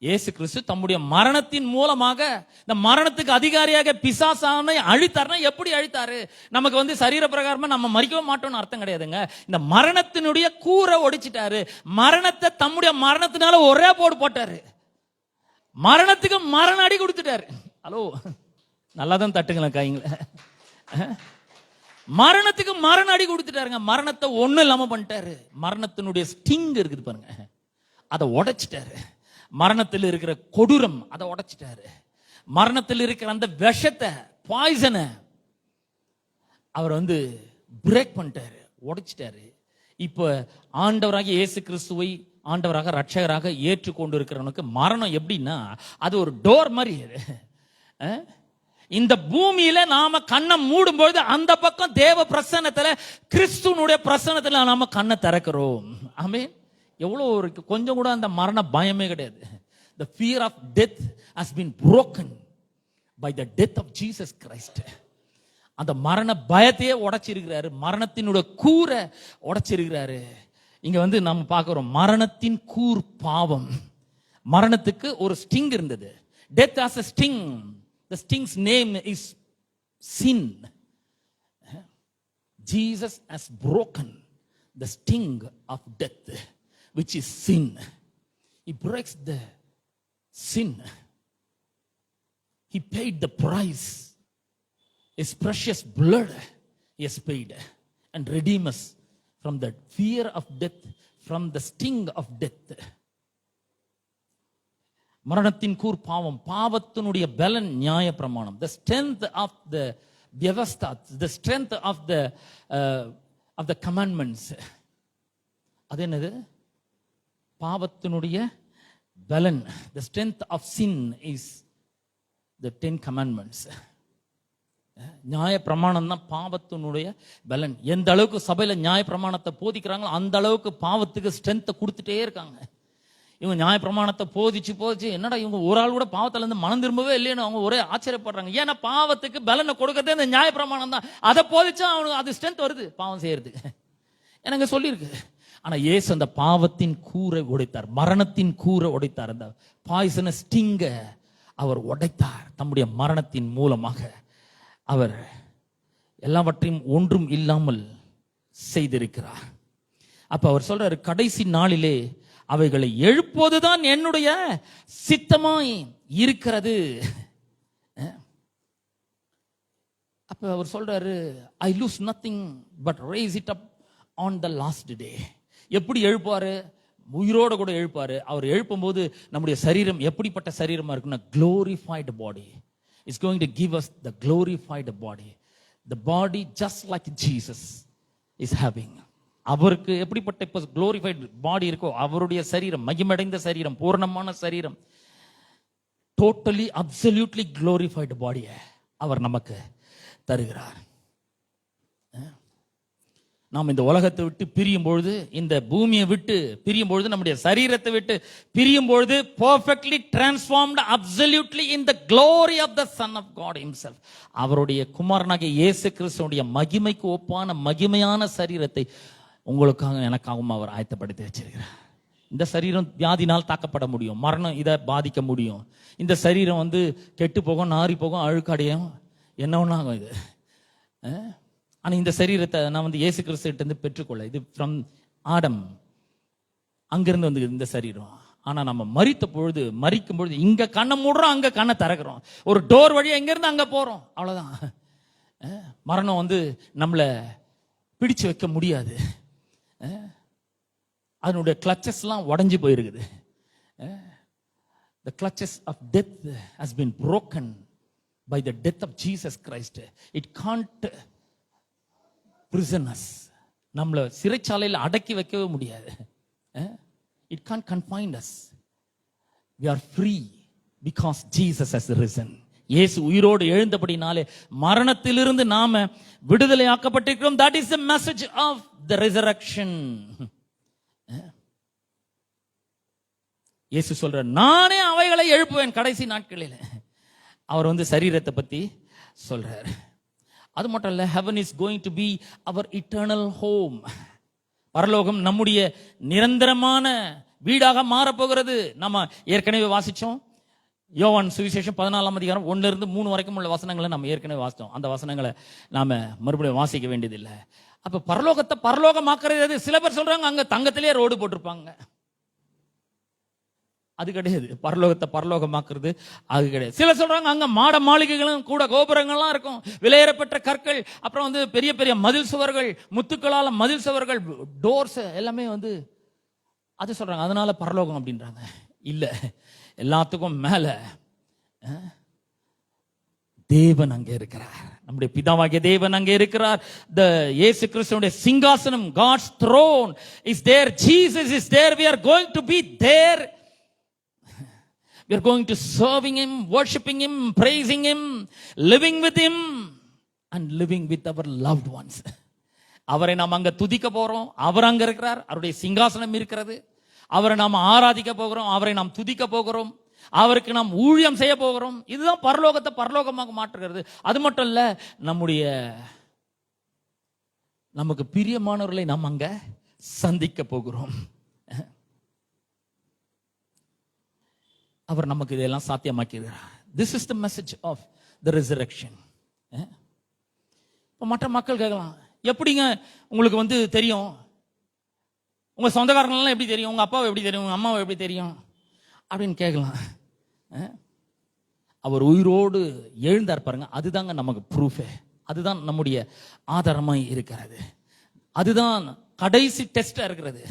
இயேசு கிறிஸ்து தம்முடைய மரணத்தின் மூலமாக இந்த மரணத்துக்கு அதிகாரியாக பிசாசானை அழித்தார்னா எப்படி அழித்தாரு? நமக்கு சரீர பிரகாரமா நம்ம மரிக்கவே மாட்டோம்னு அர்த்தம் கிடையாதுங்க. இந்த மரணத்தினுடைய கூரை ஒடிச்சிட்டாரு. மரணத்தை தம்முடைய மரணத்தினால ஒரே போடு போட்டாரு. மரணத்துக்கு மரண அடி கொடுத்துட்டாரு. ஹலோ, நல்லாதான் தட்டுங்களேன் கைங்கள. மரணத்துக்கு மரண அடி கொடுத்துட்டாருங்க. மரணத்தை ஒண்ணு இல்லாம பண்ணிட்டாரு. மரணத்தினுடைய ஸ்டிங் இருக்குது பாருங்க, அதை உடைச்சிட்டாரு. மரணத்தில் இருக்கிற கொடூரம் அதை உடைச்சிட்டாரு. மரணத்தில் இருக்கிற அந்த விஷத்தை, பாய்சனை அவர் பிரேக் பண்ணிட்டாரு, உடைச்சிட்டாரு. இப்ப ஆண்டவராக இயேசு கிறிஸ்துவை ஆண்டவராக ரட்சகராக ஏற்றுக்கொண்டு இருக்கிறவனுக்கு மரணம் எப்படின்னா அது ஒரு டோர் மாதிரி. இந்த பூமியில நாம கண்ணை மூடும் பொழுது அந்த பக்கம் தேவ பிரசன்னத்துல, கிறிஸ்துவனுடைய பிரசன்னத்துல நாம கண்ணை திறக்கிறோம். ஆமென். எவ்வளவு கொஞ்சம் கூட அந்த மரண பயமே கிடையாது. The fear of death has been broken by the death of Jesus Christ. அந்த மரண பயத்தையே உடைச்சிருக்கிறாரு. மரணத்தினுடைய கூரை உடைச்சிருக்கிறாரு. இங்க நம்ம பார்க்கிறோம், மரணத்தின் கூர் பாவம். மரணத்துக்கு ஒரு ஸ்டிங் இருந்தது. Death has a sting. The sting's name is sin. Jesus has broken the sting of death, which is sin. He breaks the sin. He paid the price. His precious blood he has paid and redeem us from the fear of death, from the sting of death. மரணத்தின் கூர் பாவம், பாவத்தினுடைய பலன் நியாய பிரமாணம். The strength of the vyavastha, the strength of the commandments. அது என்னது? பாவத்தினுடைய பலன். The strength of sin is the 10 commandments. நியாய பிரமாணம் தான் பாவத்தினுடைய பலன். எந்த அளவுக்கு சபையில நியாய பிரமாணத்தை போதிக்கிறாங்களோ அந்த அளவுக்கு பாவத்துக்கு ஸ்ட்ரென்த்தை கொடுத்துட்டே இருக்காங்க. இவங்க நியாய பிரமாணத்தை போதிச்சு என்னடா இவங்க ஒரு ஆள் கூட பாவத்துல இருந்து மனம் திரும்பவே இல்லைன்னு அவங்க ஒரே ஆச்சரியப்படுறாங்க. ஏன்னா பாவத்துக்கு பலனை கொடுக்கறதே இந்த நியாய பிரமாணம் தான். அதை போதிச்சா அவனுக்கு அது ஸ்ட்ரென்த் வருது பாவம் செய்யறதுக்கு. எனக்கு சொல்லியிருக்கு. ஆனா இயேசு அந்த பாவத்தின் கூரை உடைத்தார், மரணத்தின் கூரை உடைத்தார். அந்த பாய்சன ஸ்டிங்க அவர் உடைத்தார். தம்முடைய மரணத்தின் மூலமாக அவர் எல்லாவற்றையும் ஒன்றும் இல்லாமல் செய்திருக்கிறார். அப்ப அவர் சொல்றாரு, கடைசி நாளிலே அவைகளை எழுப்புவதுதான் என்னுடைய சித்தமாய் இருக்கிறது. அப்ப அவர் சொல்றாரு, ஐ loose nothing but rice it up on the last day. எப்படி எழுப்பாரு? உயிரோட கூட எழுப்பாரு. அவர் எழுப்பும் போது நம்முடைய சரீரம் எப்படிப்பட்ட சரீரமா இருக்குன்னா, glorified body. It's going to give us the glorified body. The body just like Jesus is having. அவருக்கு எப்படிப்பட்ட இப்ப glorified body இருக்கோ, அவருடைய சரீரம் மகிமடைந்த சரீரம், பூர்ணமான சரீரம், totally absolutely glorified body அவர் நமக்கு தருகிறார். நாம் இந்த உலகத்தை விட்டு பிரியும் பொழுது, இந்த பூமியை விட்டு பிரியும் பொழுது, நம்முடைய சரீரத்தை விட்டு பிரியும் பொழுது, perfectly transformed absolutely in the glory of the Son of God himself. அவருடைய குமாரனாகிய இயேசு கிறிஸ்துவுடைய மகிமைக்கு ஒப்பான மகிமையான சரீரத்தை உங்களுக்காக எனக்காகவும் அவர் ஆயத்தப்படுத்தி வச்சிருக்கிறார். இந்த சரீரம் வியாதினால் தாக்கப்பட முடியும், மரணம் இதை பாதிக்க முடியும். இந்த சரீரம் கெட்டு போகும், நாரி போகும், அழுக்கடையும், என்ன ஒன்றும் ஆகும் இது. ஆனா இந்த சரீரத்தை நான் இயேசு கிறிஸ்துவிட்ட இருந்து பெற்றுக்கொள்ள, இது ஃப்ரம் ஆடம், அங்கிருந்து இந்த சரீரம். ஆனா நம்ம மரிக்கும் பொழுது இங்க கண்ணை மூடுறோம், அங்க கண்ணை திறக்கிறோம். ஒரு டோர் வழியா எங்க இருந்து அங்க போறோம், அவ்வளவுதான். மரணம் நம்மள பிடிச்சு வைக்க முடியாது. அதனுடைய கிளச்சஸ் எல்லாம் உடைஞ்சு போயிருக்குது. The clutches of death has been broken by the death of Jesus Christ. It can't prison us. நம்மள சிறைச்சாலையில் அடக்கி வைக்கவே முடியாது. It can't confine us. We are free because Jesus has risen. இயேசு உயிரோடு எழுந்தபடினாலே மரணத்திலிருந்து நாம விடுதலை ஆக்கப்பட்டிருக்கிறோம். that is the message of the resurrection. இயேசு சொல்றார், நானே அவைகளை எழுப்புவேன் கடைசி நாட்களில். அவர் சரீரத்தை பத்தி சொல்றார். அது மட்டும் இல்ல, heaven is going to be our eternal home. பரலோகம் நம்முடைய நிரந்தரமான வீடாக மாறப்போகிறது. நம்ம ஏற்கனவே வாசிச்சோம். யோவான் சுவிசேஷம் 14ஆம் அதிகாரம் 1-3 வரைக்கும் உள்ள வசனங்களை நம்ம ஏற்கனவே வாசித்தோம். அந்த வசனங்களை நாம மறுபடியும் வாசிக்க வேண்டியதில்லை. அப்ப பரலோகத்தை பரலோகமாக்குறது. சில பேர் சொல்றாங்க அங்க தங்கத்திலேயே ரோடு போட்டிருப்பாங்க. அது கிடையாது. பரலோகத்தை பரலோகமாக்குறது அது கிடையாது. சில சொல்றாங்க அங்க மாட மாளிகைகளும் கூட கோபுரங்கள்லாம் இருக்கும், விலையேறப்பட்ட கற்கள், அப்புறம் பெரிய பெரிய மதில் சுவர்கள், முத்துக்களால மதில் சுவர்கள், டோர்ஸ் எல்லாமே அது சொல்றாங்க. அதனால பரலோகம் அப்படின்றாங்க. இல்ல, எல்லாத்துக்கும் மேல தேவன் அங்கே இருக்கிறார். நம்முடைய பிதாவாகிய தேவன் அங்கே இருக்கிறார். இயேசு கிறிஸ்துவினுடைய சிங்காசனம், God's throne is there. Jesus is there. We are going to be there. We are going to serving him, worshiping him, praising him, living with him and living with our loved ones. அவரை நாம் அங்க துதிக்க போறோம். அவர் அங்க இருக்கிறார். அவருடைய சிங்காசனம் இருக்கிறது. அவரை நாம் ஆராதிக்க போகிறோம். அவரை நாம் துதிக்க போகிறோம். அவருக்கு நாம் ஊழியம் செய்ய போகிறோம். இதுதான் பரலோகத்தை பரலோகமாக மாற்றுகிறது. அது மட்டும் இல்ல, நமக்கு பிரியமானவர்களை நாம் அங்க சந்திக்க போகிறோம். அவர் நமக்கு இதெல்லாம் சாத்தியமாக்கிறார். This is the message of the resurrection. மற்ற மக்கள் கேட்கலாம், எப்படிங்க உங்களுக்கு தெரியும்? உங்க சொந்தக்காரங்களாம் எப்படி தெரியும்? உங்க அப்பாவை எப்படி தெரியும்? உங்க அம்மாவை எப்படி தெரியும் அப்படின்னு கேட்கலாம். அவர் உயிரோடு எழுந்தார் பாருங்க, அதுதாங்க நமக்கு ப்ரூஃபே. அதுதான் நம்முடைய ஆதாரமாய் இருக்கிறது. அதுதான் கடைசி டெஸ்டா இருக்கிறது.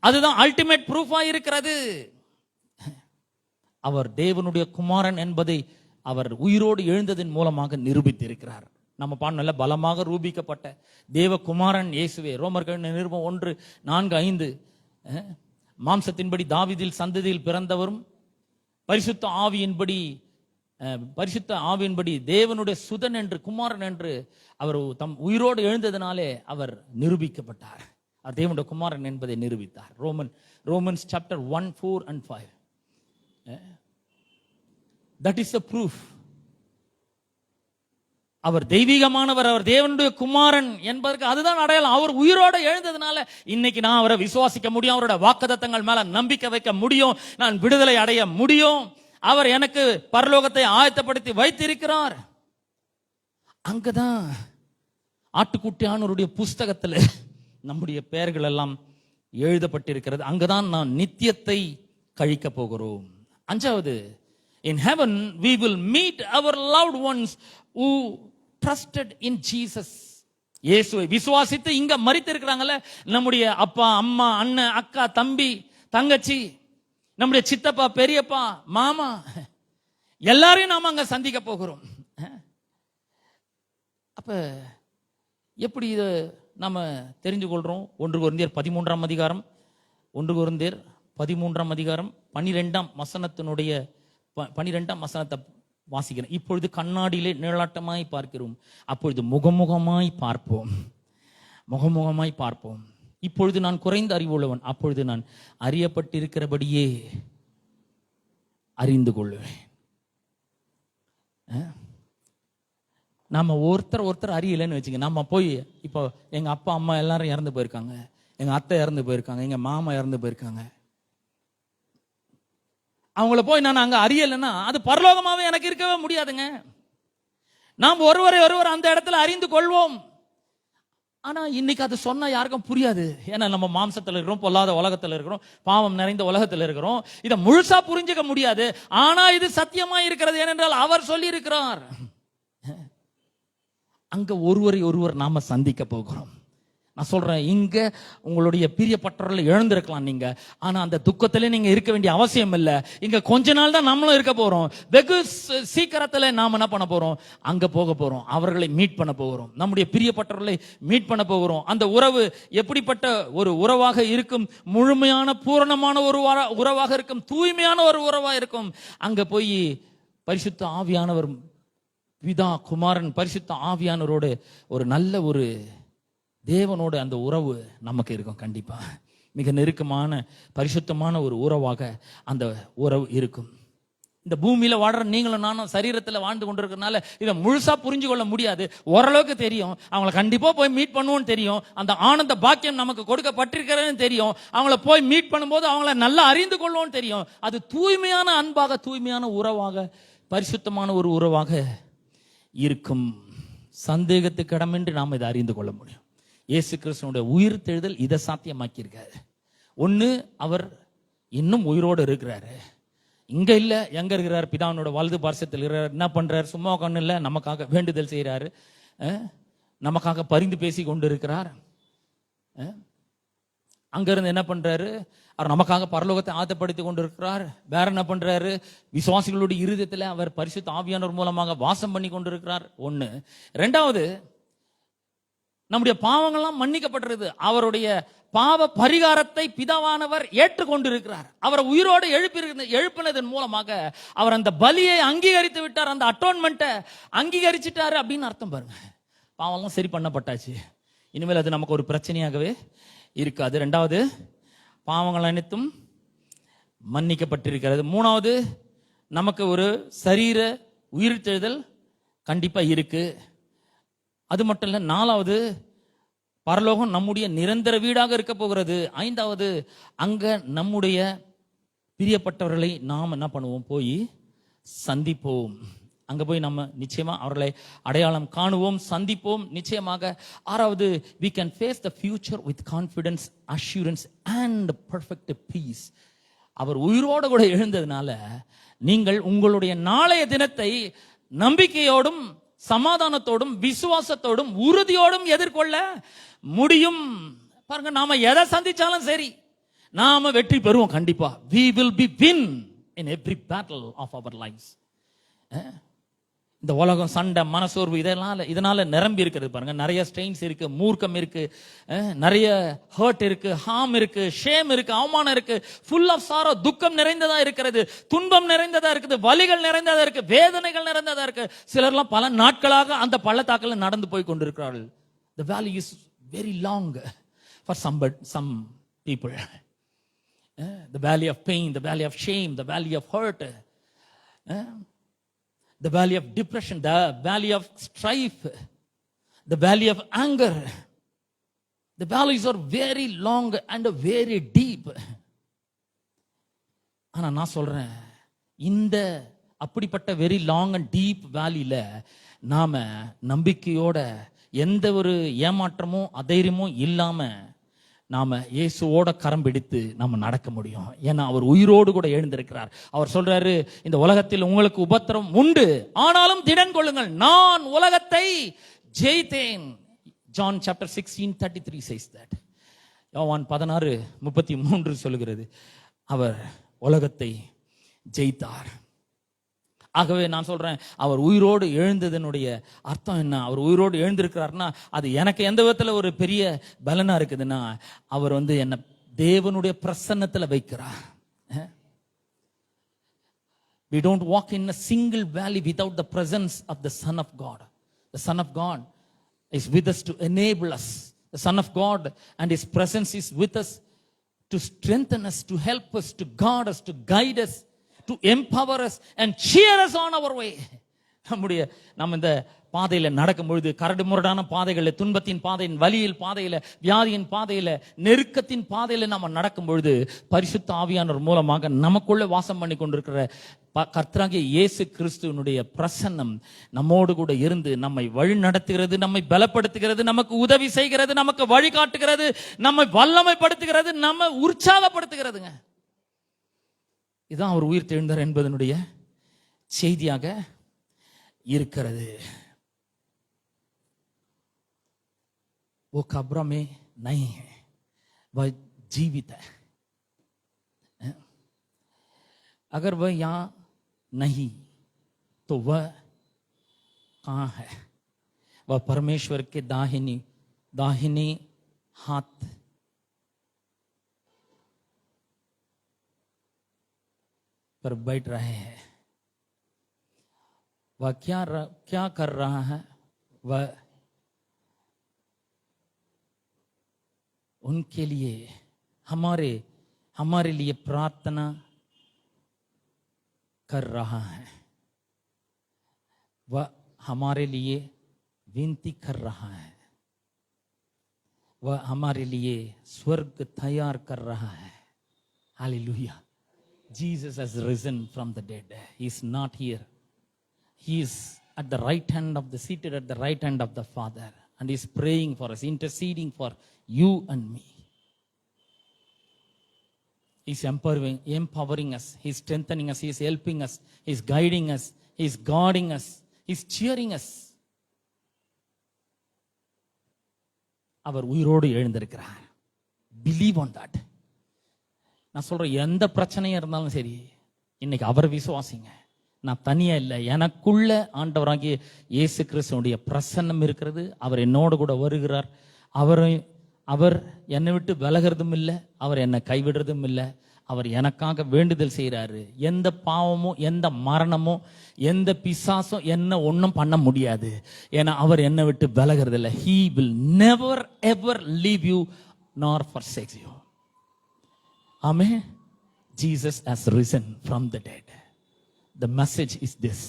அதுதான் அல்டிமேட் ப்ரூஃபா இருக்கிறது. அவர் தேவனுடைய குமாரன் என்பதை அவர் உயிரோடு எழுந்ததன் மூலமாக நிரூபித்திருக்கிறார். நம்ம பாடல பலமாக ரூபிக்கப்பட்ட தேவகுமாரன் இயேசுவே. ரோமர்கள் நிருபம் 1:4-5 மாம்சத்தின்படி தாவீதில் சந்ததியில் பிறந்தவரும் பரிசுத்த ஆவியின்படி தேவனுடைய சுதன் என்று குமாரன் என்று அவர் தம் உயிரோடு எழுந்ததினாலே அவர் நிரூபிக்கப்பட்டார். அவர் தேவனுடைய குமாரன் என்பதை நிரூபித்தார். Romans chapter 1:4-5. That is the proof. அவர் தெய்வீகமானவர், அவர் தேவனுடைய குமாரன் என்பதற்கு அதுதான் அடையாளம். அவர் உயிரோட எழுந்ததுனால இன்னைக்கு நான் அவரை விசுவாசிக்க முடியும். அவரோட வாக்குத்தத்தங்கள் மேல நம்பிக்கை வைக்க முடியும். நான் விடுதலை அடைய முடியும். அவர் எனக்கு பரலோகத்தை ஆயத்தப்படுத்தி வைத்திருக்கிறார். அங்கதான் ஆட்டுக்குட்டியானவருடைய புஸ்தகத்தில் நம்முடைய பெயர்கள் எல்லாம் எழுதப்பட்டிருக்கிறது. அங்கதான் நான் நித்தியத்தை கழிக்க போகிறோம். 5வது, in heaven we will meet our loved ones who trusted in Jesus. இயேசுவை விசுவாசித்து இங்க மரித்திருக்கிறாங்கல்ல, நம்முடைய அப்பா, அம்மா, அண்ணன், அக்கா, தம்பி, தங்கச்சி, நம்முடைய சித்தப்பா, பெரியப்பா, மாமா, எல்லாரையும் நாம அங்க சந்திக்க போகிறோம். அப்ப எப்படி இதை நாம தெரிஞ்சு கொள்றோம்? 1 கொரிந்தியர் 13ஆம் அதிகாரம் 12ஆம் வசனத்தினுடைய 12ஆம் வசனத்தை வாசிக்கிறேன். இப்பொழுது கண்ணாடியிலே நிழலாட்டமாய் பார்க்கிறோம், அப்பொழுது முகமுகமாய் பார்ப்போம். இப்பொழுது நான் குறைந்த அறிவுள்ளவன், அப்பொழுது நான் அறியப்பட்டிருக்கிறபடியே அறிந்து கொள்வேன். நம்ம ஒருத்தர் அறியலன்னு வச்சுங்க. நம்ம போய் இப்போ எங்க அப்பா அம்மா எல்லாரும் இறந்து போயிருக்காங்க, எங்க அத்தை இறந்து போயிருக்காங்க, எங்க மாமா இறந்து போயிருக்காங்க. அவங்கள போய் நான் அங்க அறியலைன்னா அது பரலோகமாவே எனக்கு இருக்கவே முடியாதுங்க. நாம் ஒருவர் அந்த இடத்துல அறிந்து கொள்வோம். ஆனா இன்னைக்கு அது சொன்னா யாருக்கும் புரியாது. ஏன்னா நம்ம மாம்சத்துல இருக்கிறோம், பொல்லாத உலகத்துல இருக்கிறோம், பாவம் நிறைந்த உலகத்துல இருக்கிறோம். இதை முழுசா புரிஞ்சுக்க முடியாது. ஆனா இது சத்தியமா இருக்கிறது. ஏனென்றால் அவர் சொல்லி இருக்கிறார். அங்க ஒருவர் நாம சந்திக்க போகிறோம். நான் சொல்றேன், இங்க உங்களுடைய பிரியப்பட்டவர்கள் எழுந்திருக்கலாம் நீங்க, ஆனா அந்த துக்கத்திலே நீங்க இருக்க வேண்டிய அவசியம் இல்லை. இங்க கொஞ்ச நாள் தான் நம்மளும் இருக்க போறோம். வெகு சீக்கிரத்துல நாம என்ன பண்ண போறோம்? அங்க போக போறோம். அவர்களை மீட் பண்ண போகிறோம். நம்முடைய பிரியப்பட்டவர்களை மீட் பண்ண போகிறோம். அந்த உறவு எப்படிப்பட்ட ஒரு உறவாக இருக்கும்? முழுமையான பூரணமான ஒரு உறவாக இருக்கும், தூய்மையான ஒரு உறவா இருக்கும். அங்க போய் பரிசுத்த ஆவியானவர், பிதா, குமாரன், பரிசுத்த ஆவியானவரோடு ஒரு நல்ல ஒரு தேவனோட அந்த உறவு நமக்கு இருக்கும். கண்டிப்பா மிக நெருக்கமான பரிசுத்தமான ஒரு உறவாக அந்த உறவு இருக்கும். இந்த பூமியில வாடுற நீங்களும் நானும் சரீரத்தில் வாழ்ந்து கொண்டிருக்கிறதுனால இதை முழுசா புரிஞ்சு கொள்ள முடியாது. ஓரளவுக்கு தெரியும், அவங்கள கண்டிப்பா போய் மீட் பண்ணுவோம்னு தெரியும், அந்த ஆனந்த பாக்கியம் நமக்கு கொடுக்கப்பட்டிருக்கிறதுன்னு தெரியும், அவங்கள போய் மீட் பண்ணும்போது அவங்கள நல்லா அறிந்து கொள்வோம்னு தெரியும். அது தூய்மையான அன்பாக, தூய்மையான உறவாக, பரிசுத்தமான ஒரு உறவாக இருக்கும். சந்தேகத்துக்கு இடமின்றி நாம் இதை அறிந்து கொள்ள முடியும். இயேசு கிறிஸ்துவோட உயிர் தெழுதல் இதை சாத்தியமாக்கி இருக்காரு. ஒண்ணு, அவர் இன்னும் உயிரோடு இருக்கிறாரு. இங்க இல்ல, எங்க இருக்கிறார்? பிதாவினோட வலது பார்சத்தில் இருக்கிறார். என்ன பண்றாரு? சும்மா உட்கார்ந்து இல்ல, நமக்காக வேண்டுதல் செய்யறாரு, நமக்காக பரிந்து பேசி கொண்டு இருக்கிறார். அங்க இருந்து என்ன பண்றாரு? அவர் நமக்காக பரலோகத்தை ஆயத்தப்படுத்தி கொண்டிருக்கிறார். வேற என்ன பண்றாரு? விசுவாசிகளுடைய இருதயத்தில் அவர் பரிசுத்த ஆவியானவர் மூலமாக வாசம் பண்ணி கொண்டிருக்கிறார். ஒண்ணு. ரெண்டாவது, நம்முடைய பாவங்கள்லாம் மன்னிக்கப்பட்டிருது. அவருடைய பாவ பரிகாரத்தை பிதாவானவர் ஏற்றுக்கொண்டிருக்கிறார். அவரை உயிரோடு எழுப்பினதன் மூலமாக அவர் அந்த பலியை அங்கீகரித்து விட்டார், அந்த அட்டோன்மெண்ட்டை அங்கீகரிச்சிட்டாரு அப்படின்னு அர்த்தம். பாருங்க, பாவம்லாம் சரி பண்ணப்பட்டாச்சு. இனிமேல் அது நமக்கு ஒரு பிரச்சனையாகவே இருக்காது. ரெண்டாவது, பாவங்கள் அனைத்தும் மன்னிக்கப்பட்டிருக்கிறது. மூணாவது, நமக்கு ஒரு சரீர உயிர்த்தெழுதல் கண்டிப்பா இருக்கு. அது மட்டும் இல்ல, நாலாவது, பரலோகம் நம்முடைய நிரந்தர வீடாக இருக்க போகிறது. ஐந்தாவது, அங்க நம்முடைய பிரியப்பட்டவர்களை நாம் என்ன பண்ணுவோம்? போய் சந்திப்போம். அங்க போய் நம்ம நிச்சயமா அவர்களை அடையாளம் காணுவோம், சந்திப்போம் நிச்சயமாக. ஆறாவது, we can face the future with confidence, assurance and perfect peace. அவர் உயிரோடு கூட எழுந்ததுனால நீங்கள் உங்களுடைய நாளைய தினத்தை நம்பிக்கையோடும் சமாதானத்தோடும் விசுவாசத்தோடும் உறுதியோடும் எதிர்கொள்ள முடியும். பாருங்க, நாம எதை சந்திச்சாலும் சரி, நாம வெற்றி பெறுவோம் கண்டிப்பா. we will be win in every battle of our lives. இந்த உலகம் சண்டை, மனசோர்வு இதனால நிரம்பி இருக்கிறது. பாருங்க, நிறைய ஸ்ட்ரெயின்ஸ் இருக்கு, மூர்க்கம் இருக்கு, நிறைய ஹர்ட் இருக்கு, ஹார்ம் இருக்கு, ஷேம் இருக்கு, அவமானம் இருக்கு, ஃபுல் ஆஃப் சாரோ, துக்கம் நிறைந்ததா இருக்கிறது, துன்பம் நிறைந்ததா இருக்குது, வலிகள் நிறைந்ததா இருக்கு, வேதனைகள் நிறைந்ததா இருக்கு. சிலர்லாம் பல நாட்களாக அந்த பள்ளத்தாக்கில் நடந்து போய் கொண்டிருக்கிறார்கள். The valley is very long for some people. The valley of pain, the valley of shame, the valley of hurt, the valley of depression, the valley of strife, the valley of anger. The valleys are very long and very deep. ஆனா நான் சொல்றேன், இந்த அப்படிப்பட்ட very long and deep வேலியில நாம நம்பிக்கையோட, எந்த ஒரு ஏமாற்றமோ அதைரியமோ இல்லாம நாம இயேசுவோட கரம் பிடித்து நாம நடக்க முடியும். ஏன்னா அவர் உயிரோடு கூட எழுந்திருக்கிறார். அவர் சொல்றாரு, இந்த உலகத்தில் உங்களுக்கு உபத்திரம் உண்டு, ஆனாலும் திடன் கொள்ளுங்கள், நான் உலகத்தை ஜெயித்தேன். John chapter 16:33 says that. யோவான் 16:33 சொல்லுகிறது, அவர் உலகத்தை ஜெயித்தார். ஆகவே நான் சொல்றேன், அவர் உயிரோடு எழுந்ததனுடைய அர்த்தம் என்ன? அவர் உயிரோடு எழுந்திருக்கிறார்னா அது எனக்கு எந்த விதத்துல ஒரு பெரிய பலனா இருக்குதுன்னா, அவர் என்ன தேவனுடைய பிரசன்னத்துல வைக்கிறார். We don't walk in a single valley without the presence of the Son of God. The Son of God is with us to enable us. The Son of God and His presence is with us to strengthen us, to help us, to guard us, to guide us, to empower us and cheer us on our way. நம்ம இந்த பாதையில நடக்கும் பொழுது, கரடு முரடான பாதைகளில், துன்பத்தின் பாதையின், வலியில் பாதையில, வியாதியின் பாதையில, நெருக்கத்தின் பாதையில நாம நடக்கும் பொழுது பரிசுத்த ஆவியானவர் மூலமாக நமக்குள்ள வாசம் பண்ணி கொண்டிருக்கிற கர்த்தராகிய இயேசு கிறிஸ்துவினுடைய பிரசன்னம் நம்மோடு கூட இருந்து நம்மை வழி நடத்துகிறது, நம்மை பலப்படுத்துகிறது, நமக்கு உதவி செய்கிறது, நமக்கு வழிகாட்டுகிறது, நம்மை வல்லமைப்படுத்துகிறது, நம்ம உற்சாகப்படுத்துகிறதுங்க. இதுதான் அவர் உயிர் தெழுந்தார் என்பதனுடைய செய்தியாக இருக்கிறது. वो खबरों में नहीं है, वह जीवित है. अगर वह यहां नहीं तो वह कहां है? वह परमेश्वर के दाहिने हाथ पर बैठ रहे हैं. वह क्या कर रहा है, वह उनके लिए हमारे लिए प्रार्थना कर रहा है। वह हमारे लिए विनती कर रहा है। वह हमारे लिए स्वर्ग तैयार कर रहा है। Hallelujah. Jesus has risen from the dead. He is not here. He is at the right hand of the seated at the right hand of the Father, and he is praying for us, interceding for you and me. He is empowering us. He is strengthening us. He is helping us. He is guiding us. He is guarding us. He is cheering us. அவர் உயிரோடு எழுந்திருக்கிறார். Believe on that. நான் சொல்றேன், எந்த பிரச்சனையா இருந்தாலும் சரி, இன்னைக்கு அவர் விசுவாசிங்க. நான் தனியா இல்லை, எனக்குள்ள ஆண்டவராகிய இயேசு கிறிஸ்துவுடைய பிரசன்னம் இருக்கிறது. அவர் என்னோடு கூட வருகிறார். அவர் என்னை விட்டு விலகிறதும் இல்லை, அவர் என்னை கைவிடுறதும் இல்லை. அவர் எனக்காக வேண்டுதல் செய்கிறாரு. எந்த பாவமும் எந்த மரணமும் எந்த பிசாசும் என்ன ஒன்றும் பண்ண முடியாது. ஏன்னா அவர் என்னை விட்டு விலகிறது இல்லை. He will never ever leave you nor forsake you. Amen. Jesus has risen from the dead. The message is this.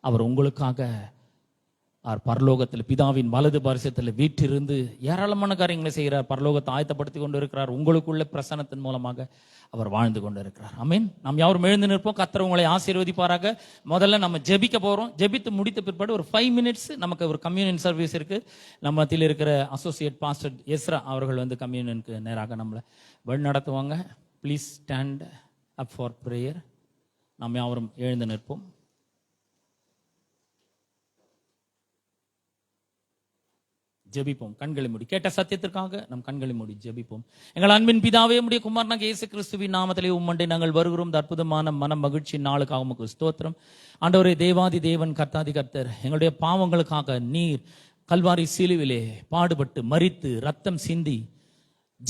அவர் உங்களுக்காக பரலோகத்தில் பிதாவின் வலது பாரிசத்தில் வீற்றிருந்து ஏராளமான காரியங்களை செய்கிறார். பரலோகத்தை ஆயத்தப்படுத்தி கொண்டு இருக்கிறார். உங்களுக்குள்ள பிரசன்னத்தின் மூலமாக அவர் வாழ்ந்து கொண்டு இருக்கிறார். ஆமென். நாம் யாரும் எழுந்து நிற்போம். கர்த்தர் உங்களை ஆசீர்வதிப்பாராக. முதல்ல நம்ம ஜெபிக்க போறோம். ஜெபித்து முடித்த பிற்பாடு ஒரு 5 minutes நமக்கு ஒரு கம்யூனியன் சர்வீஸ் இருக்கு. நம்ம மத்தியில் இருக்கிற அசோசியேட் பாஸ்டர் எஸ்ரா அவர்கள் வந்து கம்யூனியனுக்கு நேராக நம்மளை வழி நடத்துவாங்க. Please stand up for prayer. நாம் யாவரும் எழுந்து நிற்போம். ஜெபிப்போம். கண்களை மூடி கேட்ட சத்தியத்திற்காக நம் கண்களை மூடி ஜெபிப்போம். எங்கள் அன்பின் பிதாவே, உம்முடைய குமாரனாகிய இயேசு கிறிஸ்துவின் நாமத்திலே உம்மண்டை நாங்கள் வருகிறோம். அற்புதமான மன மகிழ்ச்சி நாளுக்காக உமக்கு ஸ்தோத்திரம். ஆண்டவரே, தேவாதி தேவன், கர்த்தாதி கர்த்தர், எங்களுடைய பாவங்களுக்காக நீர் கல்வாரி சிலுவிலே பாடுபட்டு மரித்து ரத்தம் சிந்தி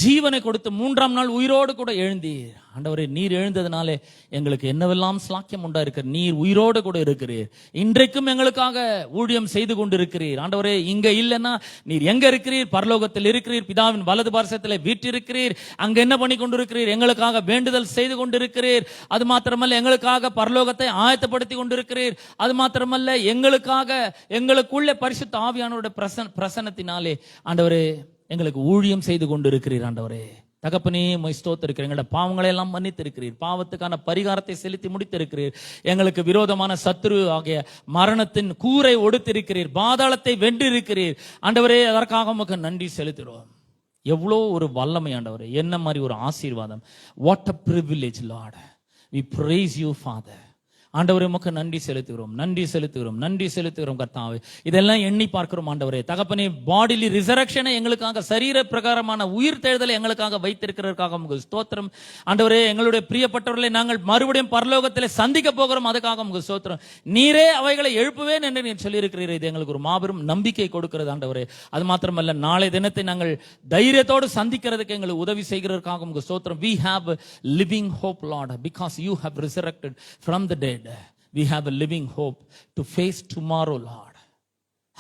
ஜீவனை கொடுத்து 3ஆம் நாள் உயிரோடு கூட எழுந்தீர். ஆண்டவரே, நீர் எழுந்ததுனாலே எங்களுக்கு என்னவெல்லாம் ஸ்லாக்கியம் உண்டா இருக்கிற. நீர் உயிரோடு கூட இருக்கிறீர். இன்றைக்கும் எங்களுக்காக ஊழியம் செய்து கொண்டு இருக்கிறீர். ஆண்டவரே, இங்க இல்லைன்னா நீர் எங்க இருக்கிறீர்? பரலோகத்தில் இருக்கிறீர். பிதாவின் வலது பார்சத்தில் வீற்றிருக்கிறீர். அங்க என்ன பண்ணி கொண்டிருக்கிறீர்? எங்களுக்காக வேண்டுதல் செய்து கொண்டிருக்கிறீர். அது மாத்திரமல்ல, எங்களுக்காக பரலோகத்தை ஆயத்தப்படுத்தி கொண்டிருக்கிறீர். அது மாத்திரமல்ல, எங்களுக்குள்ள பரிசுத்த ஆவியானவருடைய பிரசன்னத்தினாலே ஆண்டவரே எங்களுக்கு ஊழியம் செய்து கொண்டு இருக்கிறீர். ஆண்டவரே, தகப்பனே, உம்மை ஸ்தோத்திரிக்கிறேன். எங்களோட பாவங்களை எல்லாம் மன்னித்திருக்கிறீர். பாவத்துக்கான பரிகாரத்தை செலுத்தி முடித்திருக்கிறீர். எங்களுக்கு விரோதமான சத்துரு ஆகிய மரணத்தின் கூரை ஒடுத்திருக்கிறீர். பாதாளத்தை வென்றிருக்கிறீர். ஆண்டவரே, அதற்காக உமக்கு நன்றி செலுத்துகிறோம். எவ்வளோ ஒரு வல்லமை ஆண்டவரே, என்ன மாதிரி ஒரு ஆசீர்வாதம். What a privilege Lord. We praise you Father. ஆண்டவரே, உமக்கு நன்றி செலுத்துகிறோம் கர்த்தாவே. இதெல்லாம் எண்ணி பார்க்கிறோம் ஆண்டவரே. தகப்பனே, பாடிலி ரிசரக்ஷனை எங்களுக்காக, சரீர பிரகாரமான உயிர் தேடுதலை எங்களுக்காக வைத்திருக்கிறதுக்காக உமக்கு ஸ்தோத்திரம். ஆண்டவரே, எங்களுடைய பிரியப்பட்டவர்களை நாங்கள் மறுபடியும் பரலோகத்தில் சந்திக்க போகிறோம். அதுக்காக உமக்கு ஸ்தோத்திரம். நீரே அவைகளை எழுப்புவேன் என்று நீர் சொல்லியிருக்கிறீர். இது எங்களுக்கு ஒரு மாபெரும் நம்பிக்கை கொடுக்கிறது ஆண்டவரே. அது மாத்திரமல்ல, நாளை தினத்தை நாங்கள் தைரியத்தோடு சந்திக்கிறதுக்கு எங்களுக்கு உதவி செய்கிறதுக்காக உமக்கு ஸ்தோத்திரம். We have a living hope, Lord, because you have resurrected from the dead. We have a living hope to face tomorrow, Lord.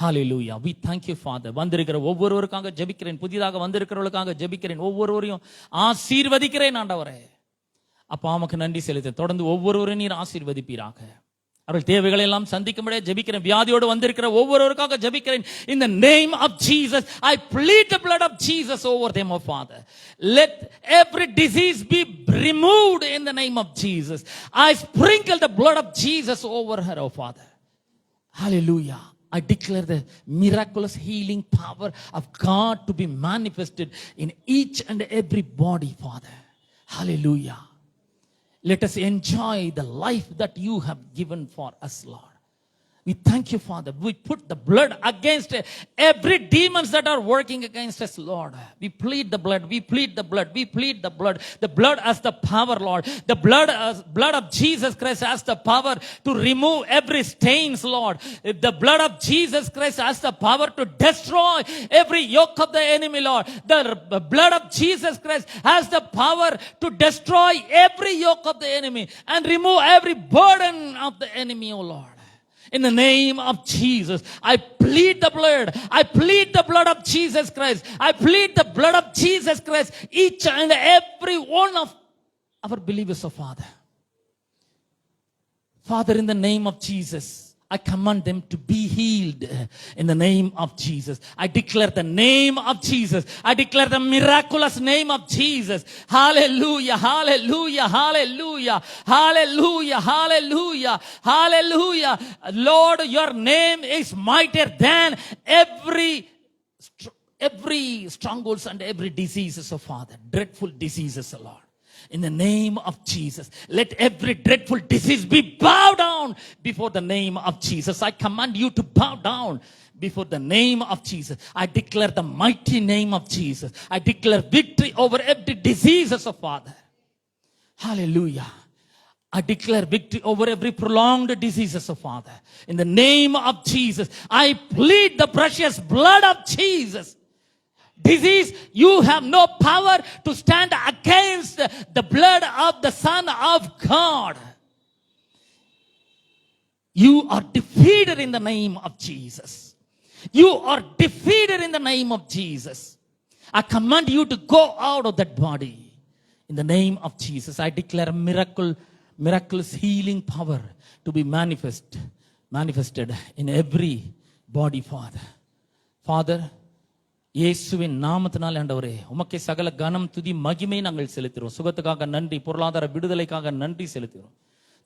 Hallelujah. We thank you, Father. வந்திருக்கிற ஒவ்வொருவருக்காக ஜெபிக்கிறேன். புதிதாக வந்திருக்கிறவர்களுக்காக ஜெபிக்கிறேன். ஒவ்வொருவரையும் ஆசீர்வதிக்கிறேன் ஆண்டவரே. அப்பா, உமக்கு நன்றி செலுத்த தொடர்ந்து ஒவ்வொருவரையும் நீர் ஆசீர்வதிப்பீராக. அவர்கள் தேவைகளை எல்லாம் சந்திக்கும்படியாக ஜெபிக்கிறேன். வியாதியோடு வந்திருக்கிற ஒவ்வொருவருக்காக ஜெபிக்கிறேன். In the name of Jesus, I plead the blood of Jesus over them, oh Father. Let every disease be removed in the name of Jesus. I sprinkle the blood of Jesus over her, oh Father. Hallelujah. I declare the miraculous healing power of God to be manifested in each and every body, Father. Hallelujah. Let us enjoy the life that you have given for us, Lord. We thank you, Father. We put the blood against every demons that are working against us, Lord. We plead the blood. We plead the blood. We plead the blood. The blood has the power, Lord. The blood of Jesus Christ has the power to remove every stains, Lord. The blood of Jesus Christ has the power to destroy every yoke of the enemy, Lord. The blood of Jesus Christ has the power to destroy every yoke of the enemy and remove every burden of the enemy, oh Lord. In the name of Jesus, I plead the blood. I plead the blood of Jesus Christ. I plead the blood of Jesus Christ. Each and every one of our believers, oh Father. Father, in the name of Jesus, I command them to be healed in the name of Jesus. I declare the name of Jesus. I declare the miraculous name of Jesus. Hallelujah, hallelujah, hallelujah, hallelujah, hallelujah, hallelujah. Lord, your name is mightier than every strongholds and every diseases, oh Father. Dreadful diseases, oh Lord. In the name of Jesus, let every dreadful disease be bowed down before the name of Jesus. I command you to bow down before the name of Jesus. I declare the mighty name of Jesus. I declare victory over every disease, oh Father. Hallelujah. I declare victory over every prolonged disease, oh Father. In the name of Jesus, I plead the precious blood of Jesus. Disease, you have no power to stand against the blood of the Son of God. You are defeated in the name of Jesus. You are defeated in the name of Jesus. I command you to go out of that body. In the name of Jesus, I declare a miraculous healing power to be manifested in every body, Father. Father, இயேசுவின் நாமத்தினால் ஆண்டவரே உமக்கே சகல கனம் துதி மகிமை நாங்கள் செலுத்துகிறோம். சுகத்துக்காக நன்றி, பொருளாதார விடுதலைக்காக நன்றி செலுத்துகிறோம்.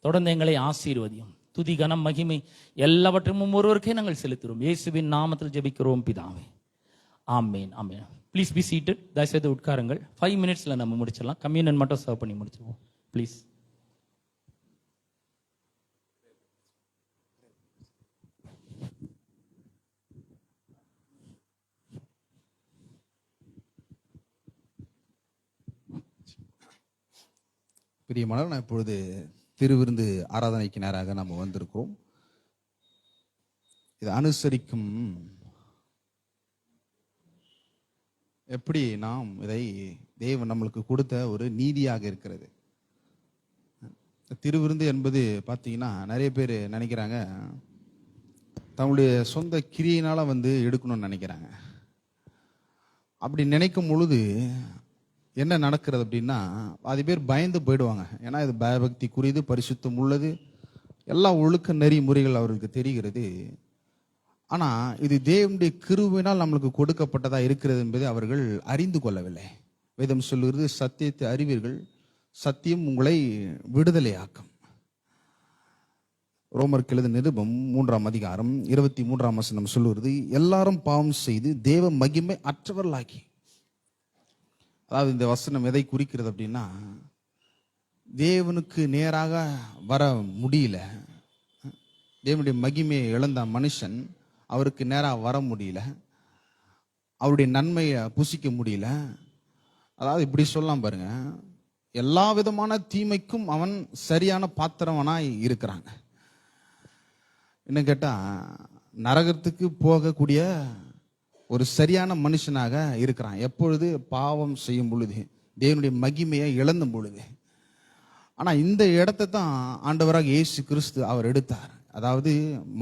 தொடர்ந்து எங்களை ஆசீர்வதியும். துதி கனம் மகிமை எல்லாவற்றையும் ஒருவருக்கே நாங்கள் செலுத்துகிறோம். இயேசுவின் நாமத்தில் ஜெபிக்கிறோம் பிதாவே. ஆமென், ஆமென். Please be seated. தயவுசெய்து உட்காருங்கள். 5 மினிட்ஸ்ல நம்ம முடிச்சிடலாம். கம்யூனியன் மட்டும் சர்வ் பண்ணி முடிச்சிருவோம் ப்ளீஸ். பிரியமானவர், நான் இப்பொழுது திருவிருந்து ஆராதனைக்கு நேராக நாம் வந்திருக்கிறோம். இதை அனுசரிக்கும் எப்படி நாம் இதை தேவன் நம்மளுக்கு கொடுத்த ஒரு நீதியாக இருக்கிறது. திருவிருந்து என்பது பார்த்தீங்கன்னா நிறைய பேர் நினைக்கிறாங்க தங்களுடைய சொந்த கிரியினால எடுக்கணும்னு நினைக்கிறாங்க. அப்படி நினைக்கும் பொழுது என்ன நடக்கிறது அப்படின்னா, பாதி பேர் பயந்து போயிடுவாங்க. ஏன்னா இது பயபக்திக்குரியது, பரிசுத்தம் உள்ளது, எல்லா ஒழுக்க நெறிமுறைகள் அவர்களுக்கு தெரிகிறது. ஆனால் இது தேவனுடைய கிருபையினால் நம்மளுக்கு கொடுக்கப்பட்டதா இருக்கிறது என்பதை அவர்கள் அறிந்து கொள்ளவில்லை. வேதம் சொல்லுகிறது, சத்தியத்தை அறிவீர்கள், சத்தியம் உங்களை விடுதலையாக்கும். ரோமருக்கு எழுதின நிருபம் 3ஆம் அதிகாரம் 23ஆம் வசனம் சொல்லுகிறது, எல்லாரும் பாவம் செய்து தேவ மகிமை அற்றவர்களாகி. அதாவது இந்த வசனம் எதை குறிக்கிறது அப்படின்னா, தேவனுக்கு நேராக வர முடியல, தேவனுடைய மகிமையை இழந்த மனுஷன் அவருக்கு நேராக வர முடியல, அவருடைய நன்மையை புசிக்க முடியல. அதாவது இப்படி சொல்லலாம் பாருங்க, எல்லா விதமான தீமைக்கும் அவன் சரியான பாத்திரவனாய் இருக்கிறாங்க. என்ன கேட்டா, நரகத்துக்கு போகக்கூடிய ஒரு சரியான மனுஷனாக இருக்கிறான். எப்பொழுது பாவம் செய்யும் பொழுது, தேவனுடைய மகிமையை இழந்தும் பொழுது. ஆனால் இந்த இடத்தை தான் ஆண்டவராக இயேசு கிறிஸ்து அவர் எடுத்தார். அதாவது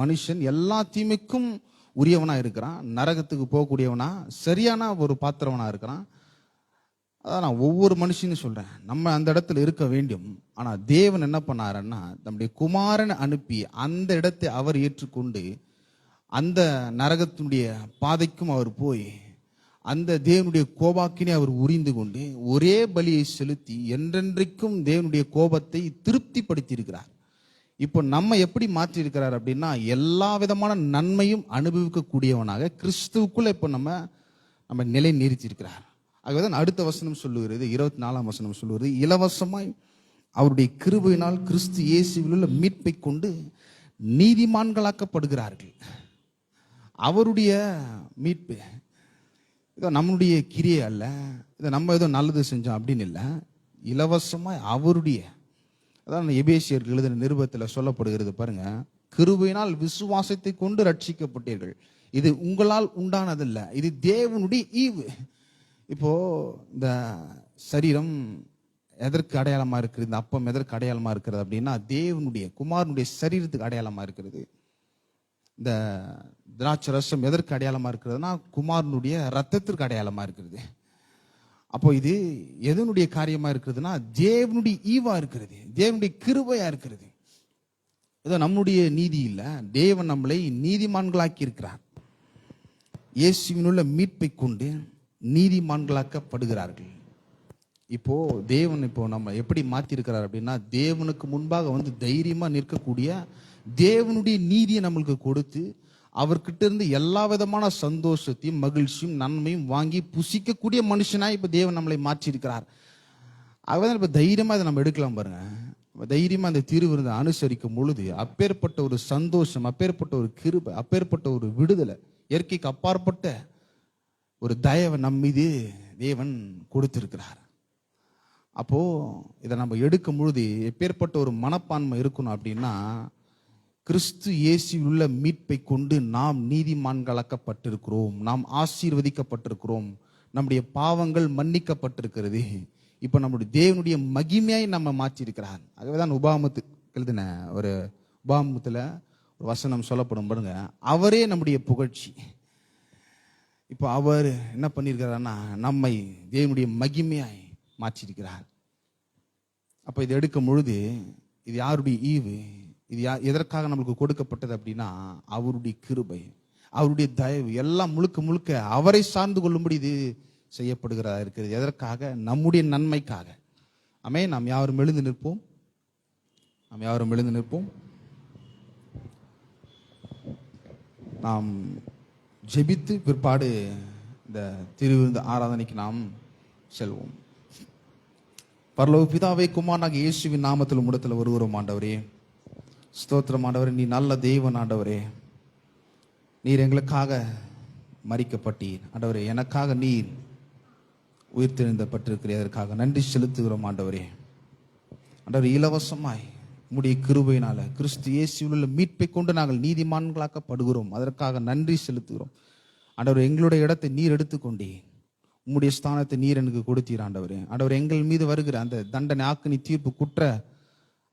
மனுஷன் எல்லா தீமைக்கும் உரியவனா இருக்கிறான், நரகத்துக்கு போகக்கூடியவனா சரியான ஒரு பாத்திரவனா இருக்கிறான். அதான் நான் ஒவ்வொரு மனுஷனும் சொல்றேன், நம்ம அந்த இடத்துல இருக்க வேண்டும். ஆனால் தேவன் என்ன பண்ணாருன்னா, நம்முடைய குமாரனை அனுப்பி அந்த இடத்தை அவர் ஏற்றுக்கொண்டு அந்த நரகத்தினுடைய பாதைக்கும் அவர் போய் அந்த தேவனுடைய கோபாக்கினை அவர் உரிந்து கொண்டு ஒரே பலியை செலுத்தி என்றென்றைக்கும் தேவனுடைய கோபத்தை திருப்திப்படுத்தி இருக்கிறார். இப்போ நம்ம எப்படி மாற்றி இருக்கிறார் அப்படின்னா, எல்லா விதமான நன்மையும் அனுபவிக்கக்கூடியவனாக கிறிஸ்துவுக்குள்ள இப்போ நம்ம நிலை நிறுத்தியிருக்கிறார். ஆகவேதான் அடுத்த வசனம் சொல்லுகிறது, 24ஆம் வசனம் சொல்லுகிறது, இலவசமாய் அவருடைய கிருபையினால் கிறிஸ்து இயேசுவில் உள்ள மீட்பை கொண்டு நீதிமான்களாக்கப்படுகிறார்கள். அவருடைய மீட்பு இதோ நம்மளுடைய கிரியை அல்ல, இதை நம்ம ஏதோ நல்லது செஞ்சோம் அப்படின்னு இல்லை, இலவசமாய் அவருடைய. அதான் எபேசியருக்கு எழுதின நிருபத்தில் சொல்லப்படுகிறது பாருங்க, கிருபையினால் விசுவாசத்தை கொண்டு ரட்சிக்கப்பட்டீர்கள், இது உங்களால் உண்டானதில்லை, இது தேவனுடைய ஈவு. இப்போ இந்த சரீரம் எதற்கு அடையாளமா இருக்கிறது, இந்த அப்பம் எதற்கு அடையாளமா இருக்கிறது அப்படின்னா, தேவனுடைய குமாரனுடைய சரீரத்துக்கு அடையாளமா இருக்கிறது. இந்த திராட்சை ரசம் எதற்கு அடையாளமா இருக்கிறதுனா குமாரனுடைய ரத்தத்திற்கு அடையாளமா இருக்கிறது. அப்போ இது எதனுடைய காரியமா இருக்கிறதுனா தேவனுடைய ஈவா இருக்கிறது, தேவனுடைய கிருபையா இருக்கிறது. ஏதோ நம்முடைய நீதி இல்ல, தேவன் நம்மளை நீதிமான்களாக்கி இருக்கிறார். இயேசுவினுள்ள மீட்பை கொண்டு நீதிமான்களாக்கப்படுகிறார்கள். இப்போ தேவன் இப்போ நம்ம எப்படி மாத்தி இருக்கிறார் அப்படின்னா, தேவனுக்கு முன்பாக வந்து தைரியமா நிற்கக்கூடிய தேவனுடைய நீதியை நம்மளுக்கு கொடுத்து அவர்கிட்ட இருந்து எல்லா விதமான சந்தோஷத்தையும் மகிழ்ச்சியும் நன்மையும் வாங்கி புசிக்கக்கூடிய மனுஷனா இப்ப தேவன் நம்மளை மாற்றி இருக்கிறார். அதுதான் இப்ப தைரியமா இதை நம்ம எடுக்கலாம் பாருங்க. தைரியமா அந்த திருவிருந்தை அனுசரிக்கும் பொழுது அப்பேற்பட்ட ஒரு சந்தோஷம், அப்பேற்பட்ட ஒரு கிருபை, அப்பேற்பட்ட ஒரு விடுதலை, இயற்கைக்கு அப்பாற்பட்ட ஒரு தயவை நம் மீது தேவன் கொடுத்திருக்கிறார். அப்போ இதை நம்ம எடுக்கும் பொழுது எப்பேற்பட்ட ஒரு மனப்பான்மை இருக்கணும் அப்படின்னா, கிறிஸ்து இயேசுவில் உள்ள மீட்பை கொண்டு நாம் நீதிமான்களாக்கப்பட்டிருக்கிறோம், நாம் ஆசீர்வதிக்கப்பட்டிருக்கிறோம், நம்முடைய பாவங்கள் மன்னிக்கப்பட்டிருக்கிறது. இப்ப நம்முடைய தேவனுடைய மகிமையை நம்ம மாற்றிருக்கிறார். ஆகவேதான் உபாகமத்துக்கு எழுதின ஒரு உபாகமத்துல ஒரு வசனம் சொல்லப்படும் பாருங்க, அவரே நம்முடைய புகழ்ச்சி. இப்போ அவர் என்ன பண்ணியிருக்கிறார்னா நம்மை தேவனுடைய மகிமையாய் மாற்றிருக்கிறார். அப்ப இதை எடுக்கும் பொழுது இது யாருடைய ஈவு, இது எதற்காக நம்மளுக்கு கொடுக்கப்பட்டது அப்படின்னா அவருடைய கிருபை, அவருடைய தயவு எல்லாம் முழுக்க முழுக்க அவரை சார்ந்து கொள்ளும்படி இது செய்யப்படுகிறதா இருக்கிறது. எதற்காக? நம்முடைய நன்மைக்காக. ஆமே. நாம் யாரும் எழுந்து நிற்போம், நாம் யாரும் எழுந்து நிற்போம். நாம் ஜெபித்து பிற்பாடு இந்த திருவிருந்து ஆராதனைக்கு நாம் செல்வோம். பரலோக பிதாவே, குமாரனாகிய இயேசுவின் நாமத்தில் முடத்தில் வருகிறோம் ஆண்டவரே. ஸ்தோத்திரம் ஆண்டவரே, நீ நல்ல தேவன் ஆண்டவரே. நீர் எங்களுக்காக மரிக்கப்பட்டீர் ஆண்டவரே, எனக்காக நீர் உயிர்த்தெழுந்தப்பட்டிருக்கிறீர். அதற்காக நன்றி செலுத்துகிறோம் ஆண்டவரே. ஆண்டவரே, இலவசமாய் உம்முடைய கிருபையினால கிறிஸ்து இயேசுவில் உள்ள மீட்பை கொண்டு நாங்கள் நீதிமான்களாக்கப்படுகிறோம். அதற்காக நன்றி செலுத்துகிறோம் ஆண்டவரே. எங்களுடைய இடத்தை நீர் எடுத்துக்கொண்டீர், உம்முடைய ஸ்தானத்தை நீர் எனக்கு கொடுத்தீர் ஆண்டவரே. ஆண்டவரே, எங்கள் மீது வருகிற அந்த தண்டனை, ஆக்கினி, தீர்ப்பு, குற்ற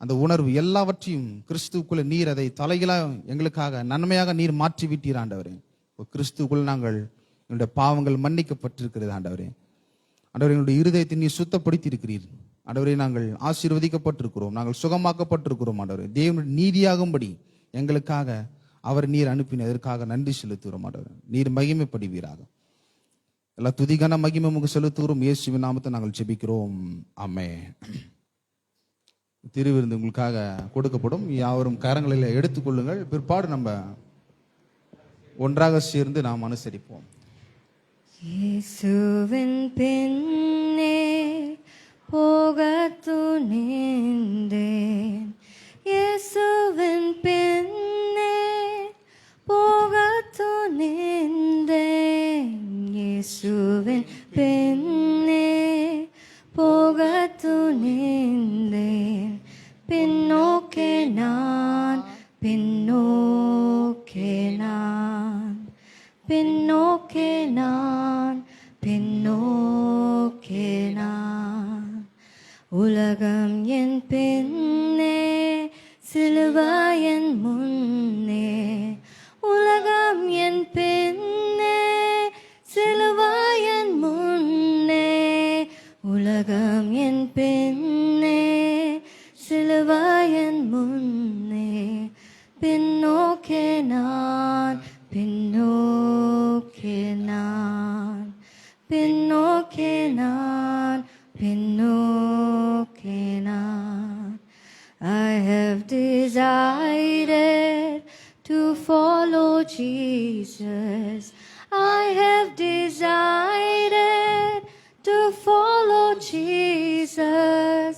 அந்த உணர்வு எல்லாவற்றையும் கிறிஸ்துவுக்குள்ள நீர் அதை தலைகளாக எங்களுக்காக நன்மையாக நீர் மாற்றி விட்டீர் ஆண்டவரே. கிறிஸ்துவுக்குள்ள நாங்கள் எங்களுடைய பாவங்கள் மன்னிக்கப்பட்டிருக்கிறது ஆண்டவரே. ஆண்டவரே, எங்களுடைய இருதயத்தை நீர் சுத்தப்படுத்தி இருக்கிறீர் ஆண்டவரே. நாங்கள் ஆசீர்வதிக்கப்பட்டிருக்கிறோம், நாங்கள் சுகமாக்கப்பட்டிருக்கிறோம் ஆண்டவரே. தேவனுடைய நீதியாகும்படி எங்களுக்காக அவர் நீர் அனுப்பினதற்காக நன்றி செலுத்துகிறோம் ஆண்டவரே. நீர் மகிமைப்படுவீராக. எல்லா துதிகான மகிமை உங்களுக்கு செலுத்துகிறோம். இயேசுவின் நாமத்தை நாங்கள் ஜெபிக்கிறோம். ஆமென். திருவிருந்து உங்களுக்காக கொடுக்கப்படும். யாவரும் கரங்களில் எடுத்துக்கொள்ளுங்கள். பிற்பாடு நம்ம ஒன்றாக சேர்ந்து நாம் அனுசரிப்போம். இயேசுவின் பின்னே போகத் துணிந்தேன், இயேசுவின் பின்னே போகத் துணிந்தேன், இயேசுவின் பின்னே போகத் துணிந்தேன். பின்னோக்கே நான், பின்னோக்கே நான், பின்னோக்கே நான், பின்னோக்கே நான். உலகம் என் பின்னே, சிலுவை என் முன்னே, உலகம் என் பின்னே, சிலுவை என் முன்னே, உலகம் என் பின்னே, சிலுவை என் முன்னே. பின்னோக்கே நான், பின்னோக்கே நான், பின்னோக்கே நான், பின்னோக்கே நான். I have decided to follow Jesus. I have decided to follow Jesus.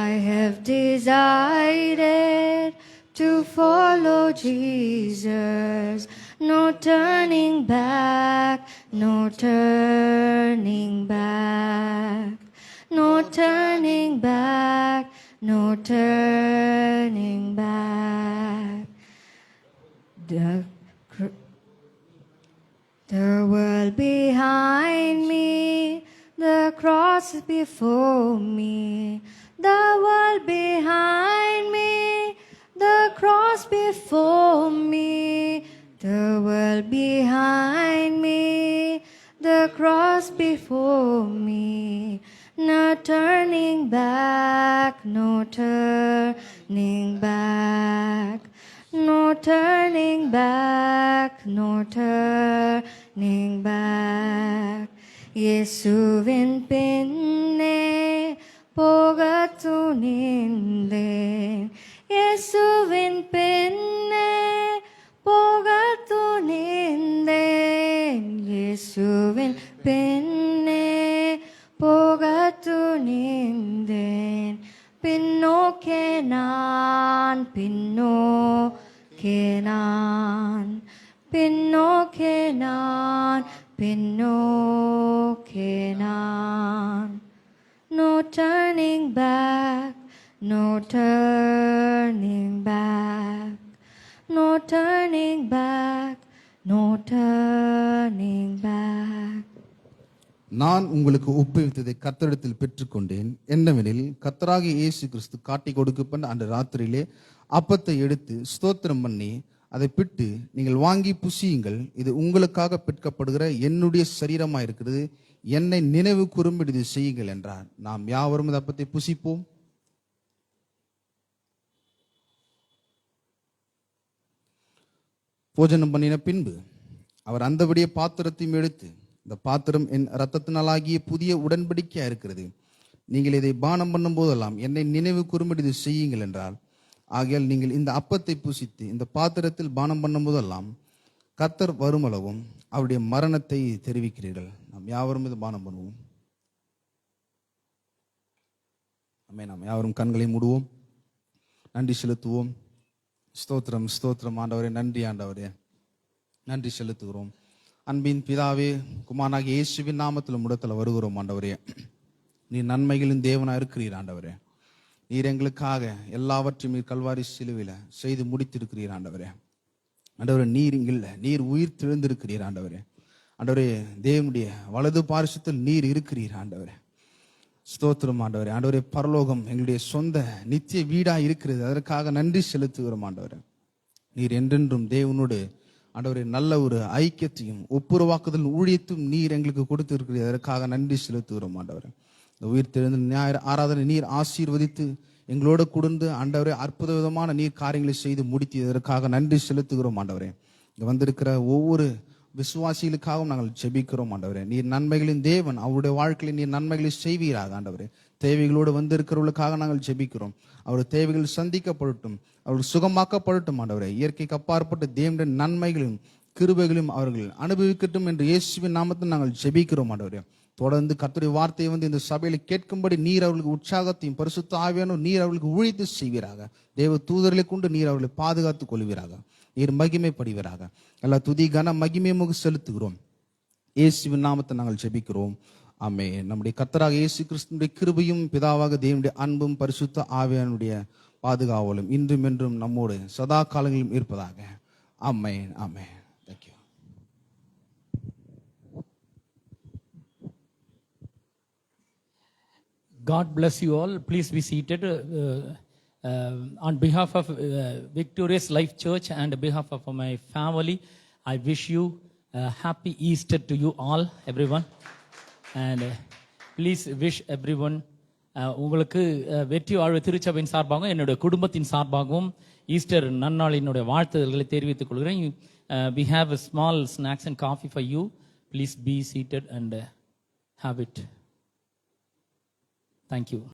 I have decided to follow Jesus. No turning back, no turning back, no turning back, no turning back. The world behind me, the cross before me. The world behind me, the cross before me. world behind me, the cross before me. No turning back, no turning back. No turning back, no turning back. இயேசுவின் பின்னே போகத் துணிந்தேன். இயேசுவின் பின்னே போகத் துணிந்தேன். இயேசுவின் பின்னே போகத் துணிந்தேன். பின்னோக்கே நான், பின்னோக்கே நான், பின்னோக்கே நான், பின்னோக்கே நான். No turning back, no turning back, no turning back, no turning back. நான் உங்களுக்கு ஒப்புவித்ததை கர்த்தரிடத்தில் பெற்றுக்கொண்டேன். என்னவெனில் கர்த்தராகிய இயேசு கிறிஸ்து காட்டி கொடுக்கப்பட்ட அன்று ராத்திரியிலே அப்பத்தை எடுத்து ஸ்தோத்திரம் பண்ணி அதை பிட்டு, நீங்கள் வாங்கி புசியுங்கள், இது உங்களுக்காக பிற்கப்படுகிற என்னுடைய சரீரமாக இருக்கிறது, என்னை நினைவு கூறும்படி இது செய்யுங்கள் என்றார். நாம் யாவரும் இந்த அப்பத்தை புசிப்போம். போஜனம் பண்ணின பின்பு அவர் அந்தபடியே பாத்திரத்தையும் எடுத்து, இந்த பாத்திரம் என் இரத்தத்தினாலாகிய புதிய உடன்படிக்கையா இருக்கிறது, நீங்கள் இதை பானம் பண்ணும் போதெல்லாம் என்னை நினைவு கூறும்படி இது செய்யுங்கள் என்றார். ஆகையால் நீங்கள் இந்த அப்பத்தை புசித்து இந்த பாத்திரத்தில் பானம் பண்ணும் போதெல்லாம் கர்த்தர் வருமளவும் அவருடைய மரணத்தை தெரிவிக்கிறீர்கள். நாம் யாவரும் இது பானம் பண்ணுவோம். நாம் யாவரும் கண்களை மூடுவோம், நன்றி செலுத்துவோம். ஸ்தோத்திரம் ஸ்தோத்திரம் ஆண்டவரே, நன்றி ஆண்டவரே, நன்றி செலுத்துகிறோம். அன்பின் பிதாவே, குமாரனாகிய இயேசுவின் நாமத்தில் முடத்தில் வருகிறோம் ஆண்டவரே. நீர் நன்மைகளின் தேவனா இருக்கிறீர் ஆண்டவரே. நீர் எங்களுக்காக எல்லாவற்றையும் நீர் கல்வாரி சிலுவையில் செய்து முடித்திருக்கிறீர் ஆண்டவரே. ஆண்டவரே, நீர் இங்கில்ல, நீர் உயிர் தெழுந்திருக்கிறீர் ஆண்டவரே. ஆண்டவரே, தேவனுடைய வலது பாரிசத்தில் நீர் இருக்கிறீர் ஆண்டவரே. ஸ்தோத்திரம் ஆண்டவரே. ஆண்டவரே, பரலோகம் எங்களுடைய சொந்த நித்திய வீடா இருக்கிறது, அதற்காக நன்றி செலுத்துகிறோம் ஆண்டவரே. நீர் என்றென்றும் தேவனோடு ஆண்டவரே நல்ல ஒரு ஐக்கியத்தையும் ஒப்புரவாக்குதல் ஊழியத்தையும் நீர் எங்களுக்கு கொடுத்திருக்கிறீர், அதற்காக நன்றி செலுத்துகிறோம் ஆண்டவரே. இந்த உயிர் தெழுந்த ஞாயிறு ஆராதனை நீர் ஆசீர்வதித்து எங்களோட கொடுந்து ஆண்டவரே அற்புத விதமான நீர் காரியங்களை செய்து முடித்ததற்காக நன்றி செலுத்துகிறோம் ஆண்டவரே. இங்க வந்திருக்கிற ஒவ்வொரு விசுவாசிகளுக்காகவும் நாங்கள் ஜெபிக்கிறோம் ஆண்டவரே. நீர் நன்மைகளின் தேவன், அவருடைய வாழ்க்கையில் நீர் நன்மைகளை செய்வீராக ஆண்டவரே. தேவைகளோடு வந்திருக்கிறவர்களுக்காக நாங்கள் ஜெபிக்கிறோம். அவருடைய தேவைகள் சந்திக்கப்படட்டும், அவர்கள் சுகமாக்கப்படட்டும் ஆண்டவரே. இயற்கைக்கு அப்பாற்பட்ட தேவனுடைய நன்மைகளும் கிருபைகளும் அவர்கள் அனுபவிக்கட்டும் என்று இயேசுவின் நாமத்தில் நாங்கள் ஜெபிக்கிறோம் ஆண்டவரே. தொடர்ந்து கர்த்தருடைய வார்த்தையை இந்த சபையில கேட்கும்படி நீர் அவர்களுக்கு உற்சாகத்தையும் பரிசுத்த ஆவியானவர் நீர் அவர்களுக்கு ஊழித்து செய்வீராக. தேவ தூதர்களை கொண்டு நீர் அவர்களை பாதுகாத்துக் கொள்வீராக. நீர் மகிமைப்படுவீராக. எல்லா துதி கன மகிமையுமாக செலுத்துகிறோம். இயேசுவின் நாமத்தை நாங்கள் ஜெபிக்கிறோம். ஆமென். நம்முடைய கர்த்தராக இயேசு கிறிஸ்துவினுடைய கிருபையும் பிதாவாக தேவனுடைய அன்பும் பரிசுத்த ஆவியானுடைய பாதுகாவலும் இன்றும் என்றும் நம்மோடு சதா காலங்களிலும் இருப்பதாக. ஆமென். ஆமென். Thank you. God bless you all. Please be seated. On behalf of Victorious Life Church and on behalf of my family, I wish you a happy Easter to you all, everyone. And please wish everyone, உங்களுக்கு வெற்றி வாழ்வு திருச்சபையின் சார்பாகவும் என்னுடைய குடும்பத்தின் சார்பாகவும் Easter நன்னாளினுடைய வாழ்த்துதல்களை தெரிவித்துக் கொள்கிறேன். We have a small snacks and coffee for you. Please be seated and have it. Thank you.